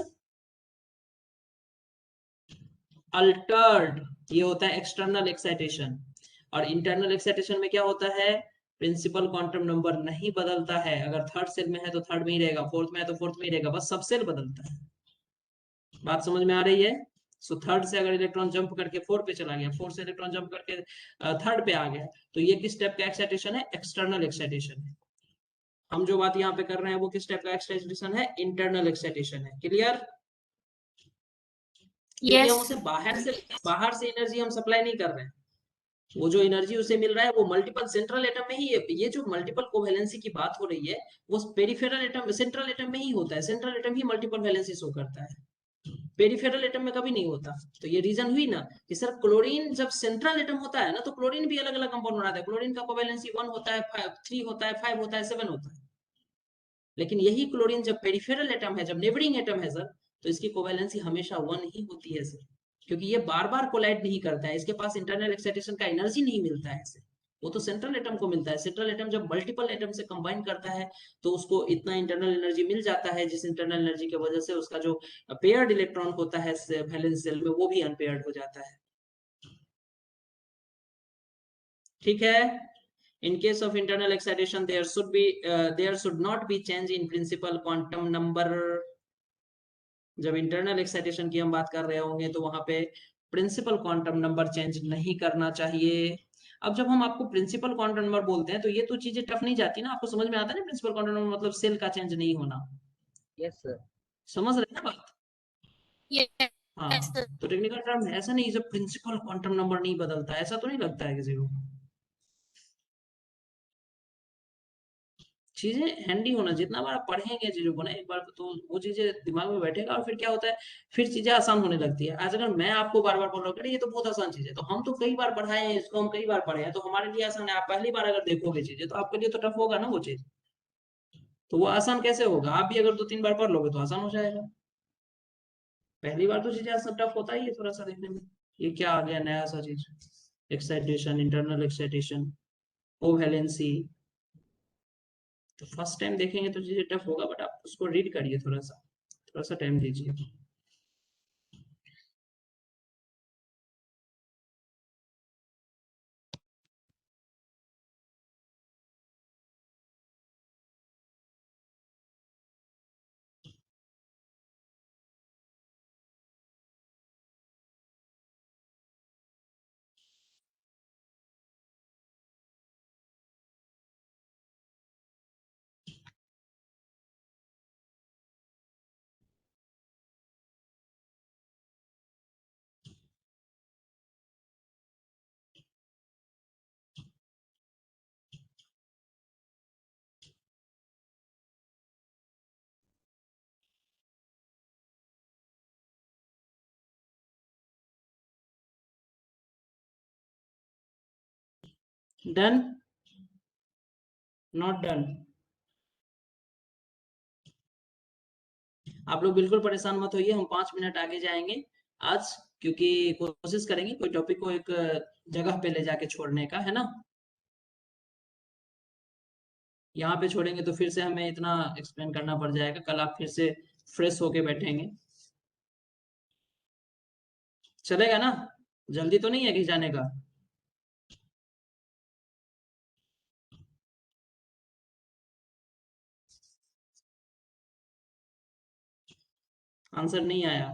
altered, ये होता है एक्सटर्नल एक्साइटेशन. और इंटरनल एक्साइटेशन में क्या होता है? प्रिंसिपल क्वांटम नंबर नहीं बदलता है. अगर थर्ड सेल में है तो थर्ड में ही रहेगा, फोर्थ में है तो फोर्थ में ही रहेगा, बस सब सेल बदलता है. बात समझ में आ रही है? सो थर्ड से अगर इलेक्ट्रॉन जंप करके फोर्थ पे चला गया, फोर्थ से इलेक्ट्रॉन जंप करके थर्ड पे आ गया, तो ये किस टाइप का एक्साइटेशन है? एक्सटर्नल एक्साइटेशन है. हम जो बात यहाँ पे कर रहे हैं वो किस टाइप का एक्साइटेशन है, इंटरनल एक्साइटेशन है। क्लियर? क्योंकि हम उसे बाहर से एनर्जी हम सप्लाई नहीं कर रहे हैं, वो जो एनर्जी उसे मिल रहा है वो मल्टीपल सेंट्रल एटम में ही है। ये जो मल्टीपल कोवैलेंसी की बात हो रही है वो पेरिफेरल एटम सेंट्रल एटम में ही होता है। सेंट्रल एटम ही मल्टीपल वैलेंसी शो करता है, पेरिफेरल एटम में कभी नहीं होता। तो ये रीजन हुई ना कि सर क्लोरीन जब सेंट्रल एटम होता है ना तो क्लोरीन भी अलग अलग कंपाउंड बनाता है। क्लोरीन का कोवैलेंसी 1 होता है, 3 होता है, 5 होता है, 7 होता है। लेकिन यही क्लोरीन जब पेरिफेरल एटम है, जब नेबरिंग एटम है सर, तो इसकी कोवैलेंसी हमेशा 1 ही होती है सर, क्योंकि ये बार बार कोलाइड नहीं करता है, इसके पास इंटरनल एक्साइटेशन का एनर्जी नहीं मिलता है इसे, वो तो सेंट्रल एटम को मिलता है। सेंट्रल एटम जब मल्टीपल एटम से कंबाइन करता है तो उसको इतना इंटरनल एनर्जी मिल जाता है, जिस इंटरनल एनर्जी की वजह से उसका जो पेयर्ड इलेक्ट्रॉन होता है वैलेंस शेल में वो भी अनपेयर्ड हो जाता है। ठीक है? In case of internal excitation, there should not be change in principal quantum number. जब इंटरनल एक्साइटेशन की हम बात कर रहे होंगे तो वहां पे प्रिंसिपल क्वांटम नंबर चेंज नहीं करना चाहिए। अब जब हम आपको प्रिंसिपल क्वांटम नंबर बोलते हैं तो ये तो चीजें टफ नहीं जाती ना, आपको समझ में आता है ना? प्रिंसिपल क्वांटम नंबर मतलब सेल का चेंज नहीं होना। Yes sir. समझ रहे हैं ना बात? Yes, हाँ, sir. तो टेक्निकल टर्म ऐसा नहीं, जब प्रिंसिपल क्वांटम नंबर नहीं बदलता, ऐसा तो नहीं लगता है किसी को। चीजें हैंडी होना, जितना बार आप पढ़ेंगे चीजों को ना एक बार तो वो चीजें दिमाग में बैठेगा और फिर क्या होता है, फिर चीजें आसान होने लगती है। आज अगर मैं आपको बार बार बोल रहा हूँ ये तो बहुत आसान चीज है, तो हम तो कई बार पढ़ाए हैं इसको, हम कई बार पढ़े हैं, तो हमारे लिए आसान है। आप पहली बार अगर देखोगे चीजें तो आपके लिए तो टफ होगा ना वो चीज, तो वो आसान कैसे होगा? आप भी अगर 2-3 बार पढ़ लोगे तो आसान हो जाएगा। पहली बार तो चीजें सब टफ होता ही है थोड़ा सा देखने में। ये क्या आ गया नया सा चीज, एक्साइटेशन, इंटरनल एक्साइटेशन, कोवैलेंसी। तो फर्स्ट टाइम देखेंगे तो चीजें टफ होगा, बट आप उसको रीड करिए, थोड़ा सा टाइम दीजिए। डन? Not done? आप लोग बिल्कुल परेशान मत होइए, हम 5 मिनट आगे जाएंगे आज, क्योंकि कोशिश करेंगे कोई टॉपिक को एक जगह पे ले जाके छोड़ने का, है ना? यहाँ पे छोड़ेंगे तो फिर से हमें इतना एक्सप्लेन करना पड़ जाएगा, कल आप फिर से फ्रेश होके बैठेंगे। चलेगा ना? जल्दी तो नहीं है कहीं जाने का? आंसर नहीं आया?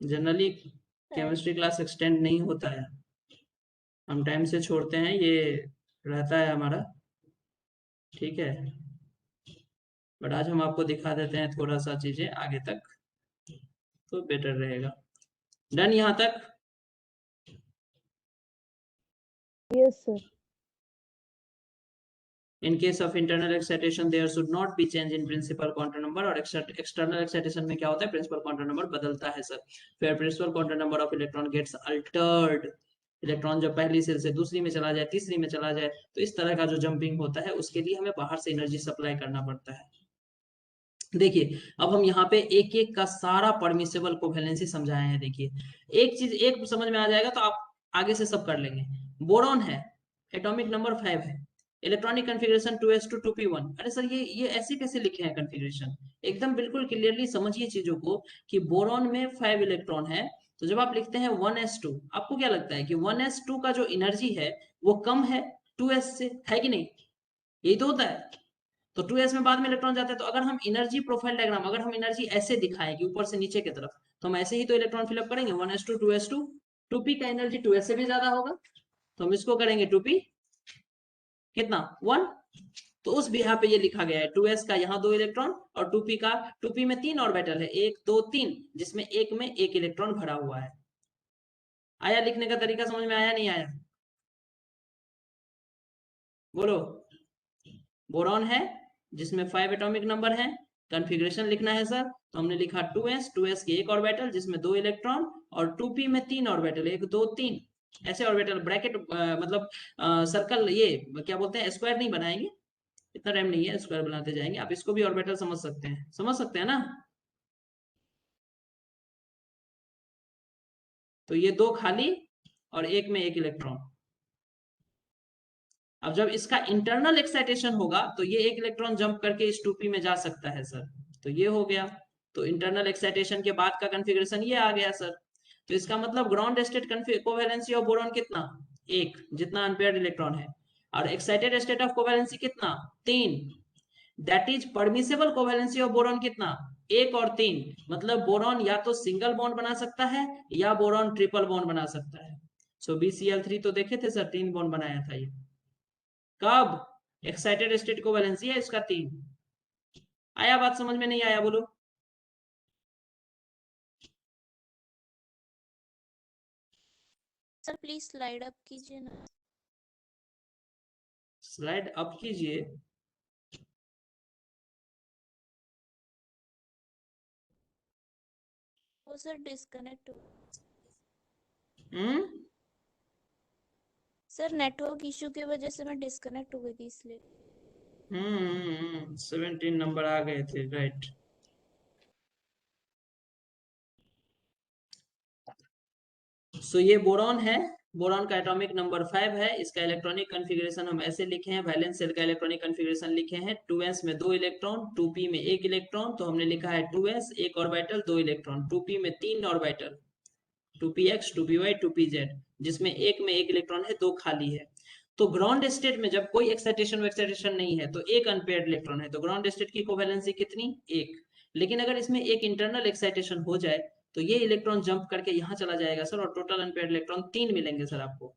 जनरली केमिस्ट्री क्लास एक्सटेंड नहीं होता है, हम टाइम से छोड़ते हैं, ये रहता है हमारा, ठीक है? बट आज हम आपको दिखा देते हैं थोड़ा सा चीजें आगे तक, तो बेटर रहेगा। डन यहाँ तक? Yes, sir. In case of internal excitation, there should not be change in principal quantum number, और external excitation में क्या होता है, principal quantum number बदलता है सर। फिर principal quantum number of electron gets altered, electron जब पहली सेल से दूसरी में चला जाए, तीसरी में चला जाए, तो इस तरह का जो जंपिंग होता है उसके लिए हमें बाहर से एनर्जी सप्लाई करना पड़ता है। देखिए अब हम यहाँ पे एक एक का सारा परमिसिबल कोवैलेंसी समझाए हैं। देखिए एक चीज एक समझ में आ जाएगा तो आप आगे से सब कर लेंगे। बोरॉन है, एटॉमिक नंबर 5 है, इलेक्ट्रॉनिक कॉन्फ़िगरेशन 2s2 2p1। अरे सर ये ऐसे कैसे लिखे हैं कॉन्फ़िगरेशन? एकदम बिल्कुल क्लियरली समझिए चीजों को कि बोरॉन में 5 इलेक्ट्रॉन है, तो जब आप लिखते हैं 1s2, आपको क्या लगता है कि 1s2 का जो एनर्जी है वो कम है 2s से, है कि नहीं? यही तो होता है। तो 2s में बाद में इलेक्ट्रॉन जाता है, तो अगर हम एनर्जी प्रोफाइल डायग्राम, अगर हम एनर्जी ऐसे दिखाएं कि ऊपर से नीचे की तरफ, तो हम ऐसे ही तो इलेक्ट्रॉन फिलअप करेंगे 1s2 2s2। 2p का एनर्जी 2s से भी ज्यादा होगा, तो हम इसको करेंगे 2p कितना 1, तो उस बिहार पे ये लिखा गया है 2s का यहाँ 2 इलेक्ट्रॉन और 2p का 2p में 3 ऑर्बिटल है 1 2 3 जिसमें एक में 1 इलेक्ट्रॉन भरा हुआ है। आया लिखने का तरीका समझ में आया नहीं आया? बोलो। बोरॉन है जिसमें 5 एटॉमिक नंबर है, कॉन्फ़िगरेशन लिखना है सर, तो हमने लिखा 2s के एक ऑर्बिटल जिसमें 2 इलेक्ट्रॉन और 2p में 3 ऑर्बिटल 1 2 3 ऐसे ऑर्बिटल ब्रैकेट मतलब सर्कल ये क्या बोलते हैं स्क्वायर नहीं बनाएंगे, इतना टाइम नहीं है स्क्वायर बनाते जाएंगे, आप इसको भी ऑर्बिटल समझ सकते हैं ना। तो ये 2 खाली और एक में 1 इलेक्ट्रॉन। अब जब इसका इंटरनल एक्साइटेशन होगा तो ये 1 इलेक्ट्रॉन जंप करके इस 2p में जा सकता है सर, तो ये हो गया। तो इंटरनल एक्साइटेशन के बाद का कॉन्फ़िगरेशन ये आ गया सर। तो इसका मतलब ground state covalency of boron कितना 1 जितना अनपेयर्ड इलेक्ट्रॉन है, और एक्साइटेड स्टेट ऑफ कोवैलेंसी कितना 3, that is permissible covalency of boron कितना 1 और 3, मतलब बोरॉन या तो सिंगल बॉन्ड बना सकता है या बोरॉन ट्रिपल बॉन्ड बना सकता है। सो BCl3 तो देखे थे सर 3 बॉन्ड बनाया था ये, कब एक्साइटेड स्टेट कोवैलेंसी है इसका 3। आया बात समझ में नहीं आया बोलो। सर प्लीज स्लाइड अप कीजिए ना। स्लाइड अप कीजिए। वो सर डिस्कनेक्ट हो, हम्म सर नेटवर्क इशू की वजह से मैं डिस्कनेक्ट हो गई थी इसलिए। 17 नंबर आ गए थे, राइट। सो ये बोरॉन है, बोरॉन का एटॉमिक नंबर 5 है, इसका इलेक्ट्रॉनिक कॉन्फ़िगरेशन हम ऐसे लिखे हैं, वैलेंस शेल का इलेक्ट्रॉनिक कॉन्फ़िगरेशन लिखे हैं 2s में 2 इलेक्ट्रॉन 2p में 1 इलेक्ट्रॉन, तो हमने लिखा है 2s 1 ऑर्बिटल 2 इलेक्ट्रॉन, 2p में 3 ऑर्बिटल 2px 2py 2pz, जिसमें एक में 1 इलेक्ट्रॉन है 2 खाली है। तो ग्राउंड स्टेट में जब कोई एक्साइटेशन नहीं है तो एक अनपेयर्ड इलेक्ट्रॉन है, तो ग्राउंड स्टेट की कोवैलेंसी कितनी 1। लेकिन अगर इसमें एक इंटरनल एक्साइटेशन हो जाए तो ये इलेक्ट्रॉन जंप करके यहाँ चला जाएगा सर, और टोटल अनपेयर्ड इलेक्ट्रॉन 3 मिलेंगे सर आपको।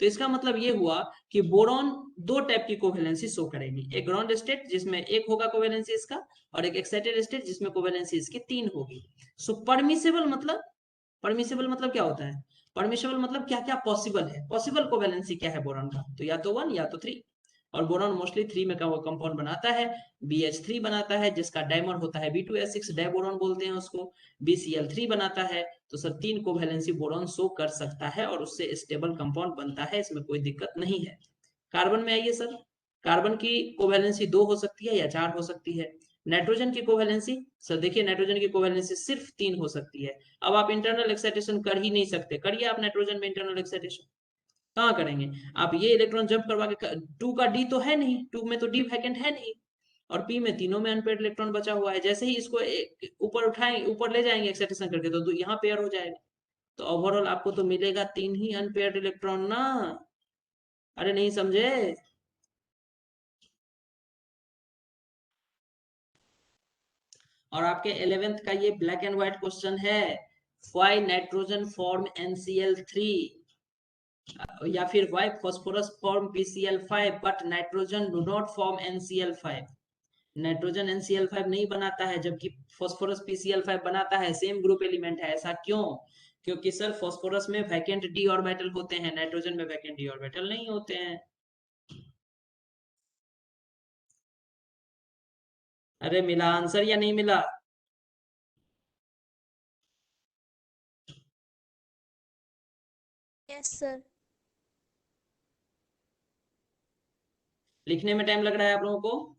तो इसका मतलब ये हुआ कि बोरॉन 2 टाइप की कोवैलेंसी शो करेगी, एक ग्राउंड स्टेट जिसमें 1 होगा कोवैलेंसी इसका, और एक एक्साइटेड स्टेट जिसमें कोवैलेंसी इसकी 3 होगी। सो परमिसिबल मतलब क्या होता है, परमिसिबल मतलब क्या क्या पॉसिबल है, पॉसिबल कोवैलेंसी क्या है बोरॉन का, तो या तो 1 या तो 3, और बोरॉन मोस्टली 3 में का वो कंपाउंड बनाता है, BH3 बनाता है जिसका डायमर होता है B2S6 डायबोरॉन बोलते हैं उसको, BCl3 बनाता है, तो सर 3 कोवैलेंसी बोरॉन शो कर सकता है और उससे स्टेबल कंपाउंड बनता है, इसमें कोई दिक्कत नहीं है। कार्बन में आइए सर, कार्बन की कोवैलेंसी 2 हो सकती है या 4 हो सकती है। नाइट्रोजन की कोवैलेंसी सर देखिए, नाइट्रोजन की कोवैलेंसी सिर्फ 3 हो सकती है। अब आप इंटरनल एक्साइटेशन कर ही नहीं सकते, करिए आप नाइट्रोजन में इंटरनल एक्साइटेशन, कहाँ करेंगे आप, ये इलेक्ट्रॉन जंप करवा के 2 का डी तो है नहीं, 2 में तो डी वैकेंट है नहीं, और पी में तीनों में अनपेयर्ड इलेक्ट्रॉन बचा हुआ है, जैसे ही इसको ऊपर उठाएंगे ऊपर ले जाएंगे एक्साइटेशन करके तो यहाँ पेयर हो जाएगा, तो ओवरऑल आपको तो मिलेगा 3 ही अनपेयर्ड इलेक्ट्रॉन ना। अरे नहीं समझे? और आपके 11th का ये ब्लैक एंड व्हाइट क्वेश्चन है, व्हाई नाइट्रोजन फॉर्म NCl3, या फिर why phosphorus form PCl5 but nitrogen do not form NCl5। Nitrogen NCl5 नहीं बनाता है जबकि फास्फोरस PCl5 बनाता है, सेम ग्रुप एलिमेंट है, ऐसा क्यों? क्योंकि सर फास्फोरस में वैकेंट d ऑर्बिटल होते हैं, नाइट्रोजन में वैकेंट d ऑर्बिटल नहीं होते हैं। अरे मिला आंसर या नहीं मिला? Yes sir. लिखने में टाइम लग रहा है आप लोगों को?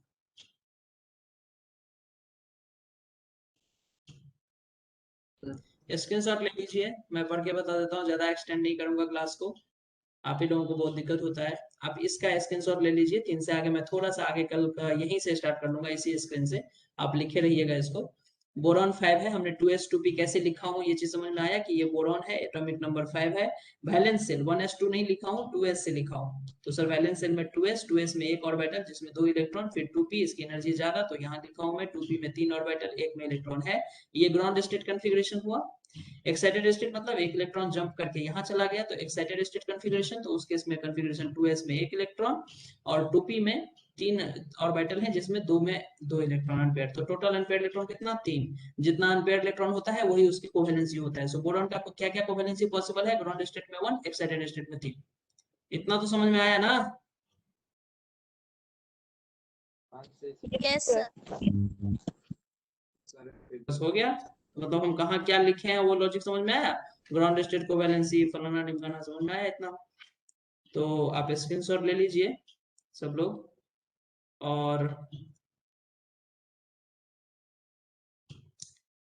स्क्रीनशॉट ले लीजिए, मैं पढ़ के बता देता हूँ, ज्यादा एक्सटेंड नहीं करूंगा क्लास को, आप ही लोगों को बहुत दिक्कत होता है। आप इसका स्क्रीनशॉट ले लीजिए, 3 से आगे मैं थोड़ा सा आगे कल यहीं से स्टार्ट कर लूंगा, इसी स्क्रीन से आप लिखे रहिएगा इसको। बोरॉन 5 है, हमने 2s2p कैसे लिखा हूँ ये चीज समझ में आया कि ये बोरॉन है, एटॉमिक नंबर 5 है, वैलेंस सेल 1s2 नहीं लिखा हूँ 2s से लिखा हूँ, तो सर वैलेंस सेल में 2s में 1 ऑर्बिटल जिसमें 2 इलेक्ट्रॉन, फिर 2p इसकी एनर्जी ज्यादा, तो यहाँ लिखा हूँ मैं 2p में 3 ऑर्बिटल 1 में इलेक्ट्रॉन है। ये ग्राउंड स्टेट कॉन्फ़िगरेशन हुआ। एक्साइटेड स्टेट मतलब 1 इलेक्ट्रॉन जंप करके यहाँ चला गया, तो एक्साइटेड स्टेट कॉन्फ़िगरेशन, तो उस केस में कॉन्फ़िगरेशन 2s में 1 इलेक्ट्रॉन और 2p में 3 ऑर्बिटल हैं जिसमें 2 में 2 इलेक्ट्रॉन अनपेयर, तो टोटल अनपेयर इलेक्ट्रॉन कितना 3। जितना अनपेयर इलेक्ट्रॉन होता है वही उसकी कोवेलेंसी होता है। सो बोरॉन का क्या क्या कोवेलेंसी पॉसिबल है, ग्राउंड स्टेट में 1, एक्साइटेड स्टेट में 3। इतना तो समझ में आया ना? Yes sir. सर। बस हो गया। मतलब हम कहाँ क्या लिखे हैं वो लॉजिक समझ में आया, ग्राउंड स्टेट कोवेलेंसी फलाना ढिमकाना समझ में आया इतना। तो आप स्क्रीनशॉट ले लीजिए सब लोग, और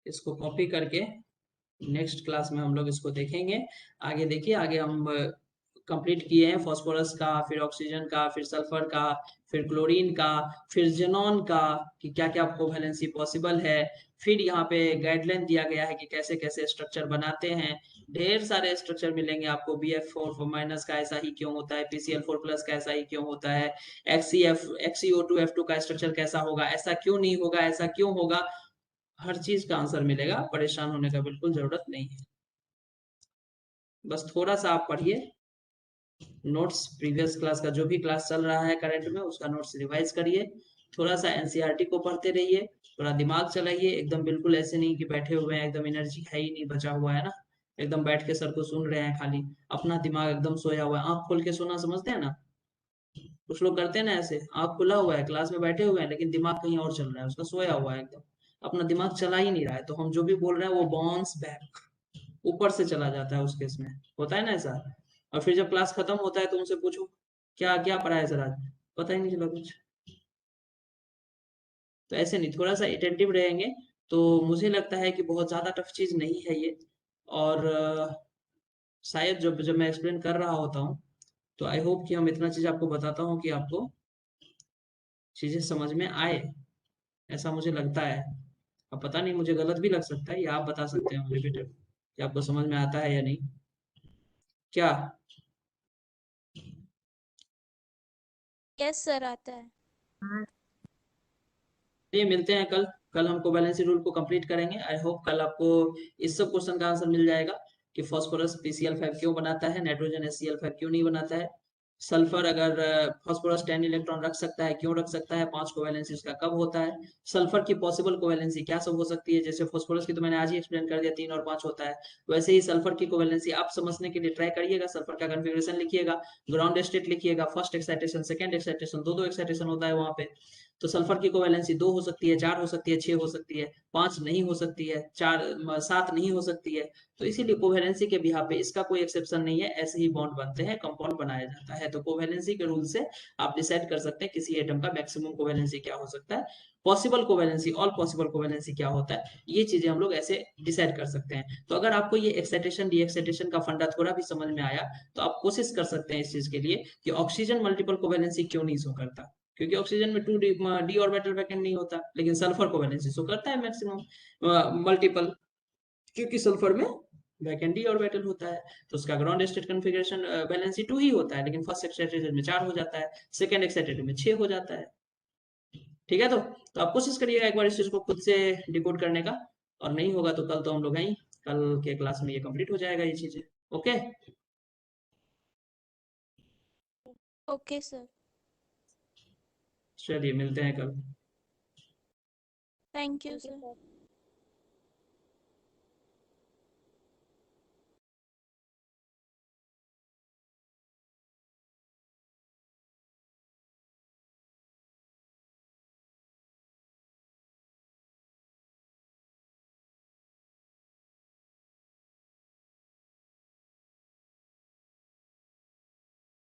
इसको कॉपी करके नेक्स्ट क्लास में हम लोग इसको देखेंगे। आगे देखिए, आगे हम कंप्लीट किए हैं फास्फोरस का, फिर ऑक्सीजन का, फिर सल्फर का, फिर क्लोरीन का, फिर जेनॉन का, कि क्या क्या कोवेलेंसी पॉसिबल है। फिर यहाँ पे गाइडलाइन दिया गया है कि कैसे कैसे स्ट्रक्चर बनाते हैं। ढेर सारे स्ट्रक्चर मिलेंगे आपको, BF4 माइनस का ऐसा ही क्यों होता है, PCl4 प्लस का ऐसा ही क्यों होता है, XeO2F2 का स्ट्रक्चर कैसा होगा, ऐसा क्यों नहीं होगा, ऐसा क्यों होगा, हर चीज का आंसर मिलेगा। परेशान होने का बिल्कुल जरूरत नहीं है। बस थोड़ा सा आप पढ़िए नोट्स, प्रीवियस क्लास का जो भी क्लास चल रहा है करंट में उसका नोट्स रिवाइज करिए, थोड़ा सा एनसीईआरटी को पढ़ते रहिए, थोड़ा दिमाग चलाइए। एकदम बिल्कुल ऐसे नहीं कि बैठे हुए हैं, एकदम एनर्जी है ही नहीं बचा हुआ है ना, एकदम बैठ के सर को सुन रहे हैं खाली, अपना दिमाग एकदम सोया हुआ है। आंख खोल के सोना समझते हैं ना, कुछ लोग करते हैं ना ऐसे, आंख खुला हुआ है, क्लास में बैठे हुए हैं लेकिन दिमाग कहीं और चल रहा है, उसका सोया हुआ है एकदम, अपना दिमाग चला ही नहीं रहा है। तो हम जो भी बोल रहे हैं वो बाउंस बैक ऊपर से चला जाता है, उस केस में होता है ना ऐसा। और फिर जब क्लास खत्म होता है तो उनसे पूछो क्या क्या पढ़ाया सर आज, पता ही नहीं चला कुछ। तो ऐसे नहीं, थोड़ा सा अटेंटिव रहेंगे तो मुझे लगता है कि बहुत ज्यादा टफ चीज नहीं है ये। और शायद जब जब मैं एक्सप्लेन कर रहा होता हूँ तो आई होप कि हम इतना चीज आपको बताता हूँ कि आपको चीजें समझ में आए, ऐसा मुझे लगता है। अब पता नहीं, मुझे गलत भी लग सकता है, या आप बता सकते हैं मुझे बेटर कि आपको समझ में आता है या नहीं। क्या यस सर, आता है। ये मिलते हैं कल। कल हम कोवैलेंसी रूल को कंप्लीट करेंगे। आई होप कल आपको इस सब क्वेश्चन का आंसर मिल जाएगा कि फास्फोरस PCl5 क्यों बनाता है, नाइट्रोजन HCl5 क्यों नहीं बनाता है, सल्फर अगर फास्फोरस 10 इलेक्ट्रॉन रख सकता है क्यों रख सकता है, 5 कोवैलेंसी उसका कब होता है, सल्फर की पॉसिबल कोवैलेंसी क्या सब हो सकती है। जैसे फास्फोरस की तो मैंने आज ही एक्सप्लेन कर दिया, 3 और 5 होता है, वैसे ही सल्फर की कोवैलेंसी आप समझने के लिए ट्राई करिएगा। सल्फर का कन्फिग्रेशन लिखिएगा, ग्राउंड स्टेट लिखिएगा, फर्स्ट एक्साइटेशन सेकंड एक्साइटेशन, दो एक्साइटेशन होता है वहां पे। तो सल्फर की कोवैलेंसी 2 हो सकती है, 4 हो सकती है, 6 हो सकती है, 5 नहीं हो सकती है, 7 नहीं हो सकती है। तो इसीलिए कोवैलेंसी के बिहाफ पे इसका कोई एक्सेप्शन नहीं है, ऐसे ही बॉन्ड बनते हैं, कंपाउंड बनाया जाता है। तो कोवैलेंसी के रूल से आप डिसाइड कर सकते हैं किसी एटम का मैक्सिमम कोवैलेंसी क्या हो सकता है, possible covalency, all possible covalency क्या होता है, ये चीजें हम लोग ऐसे डिसाइड कर सकते हैं। तो अगर आपको ये एक्साइटेशन डी एक्साइटेशन का फंडा थोड़ा भी समझ में आया तो आप कोशिश कर सकते हैं इस चीज के लिए कि ऑक्सीजन मल्टीपल कोवैलेंसी क्यों नहीं शो करता, क्योंकि ऑक्सीजन में 2d ऑर्बिटल वैकेंट नहीं होता, लेकिन सल्फर को वैलेंसी शो करता है मैक्सिमम मल्टीपल, क्योंकि सल्फर में वैकेंट d ऑर्बिटल होता है। तो उसका ग्राउंड स्टेट कन्फिगरेशन वैलेंसी 2 ही होता है, लेकिन फर्स्ट एक्साइटेशन में 4 हो जाता है, सेकंड एक्साइटेशन में 6 हो जाता है। ठीक है, तो आप कोशिश करिएगा एक बार इस चीज को खुद से डिकोड करने का, और नहीं होगा तो कल तो हम लोग हैं ही, कल के क्लास में ये कंप्लीट हो जाएगा ये चीजें। Okay, okay sir. चलिए मिलते हैं कल। Thank you thank you sir. Sir.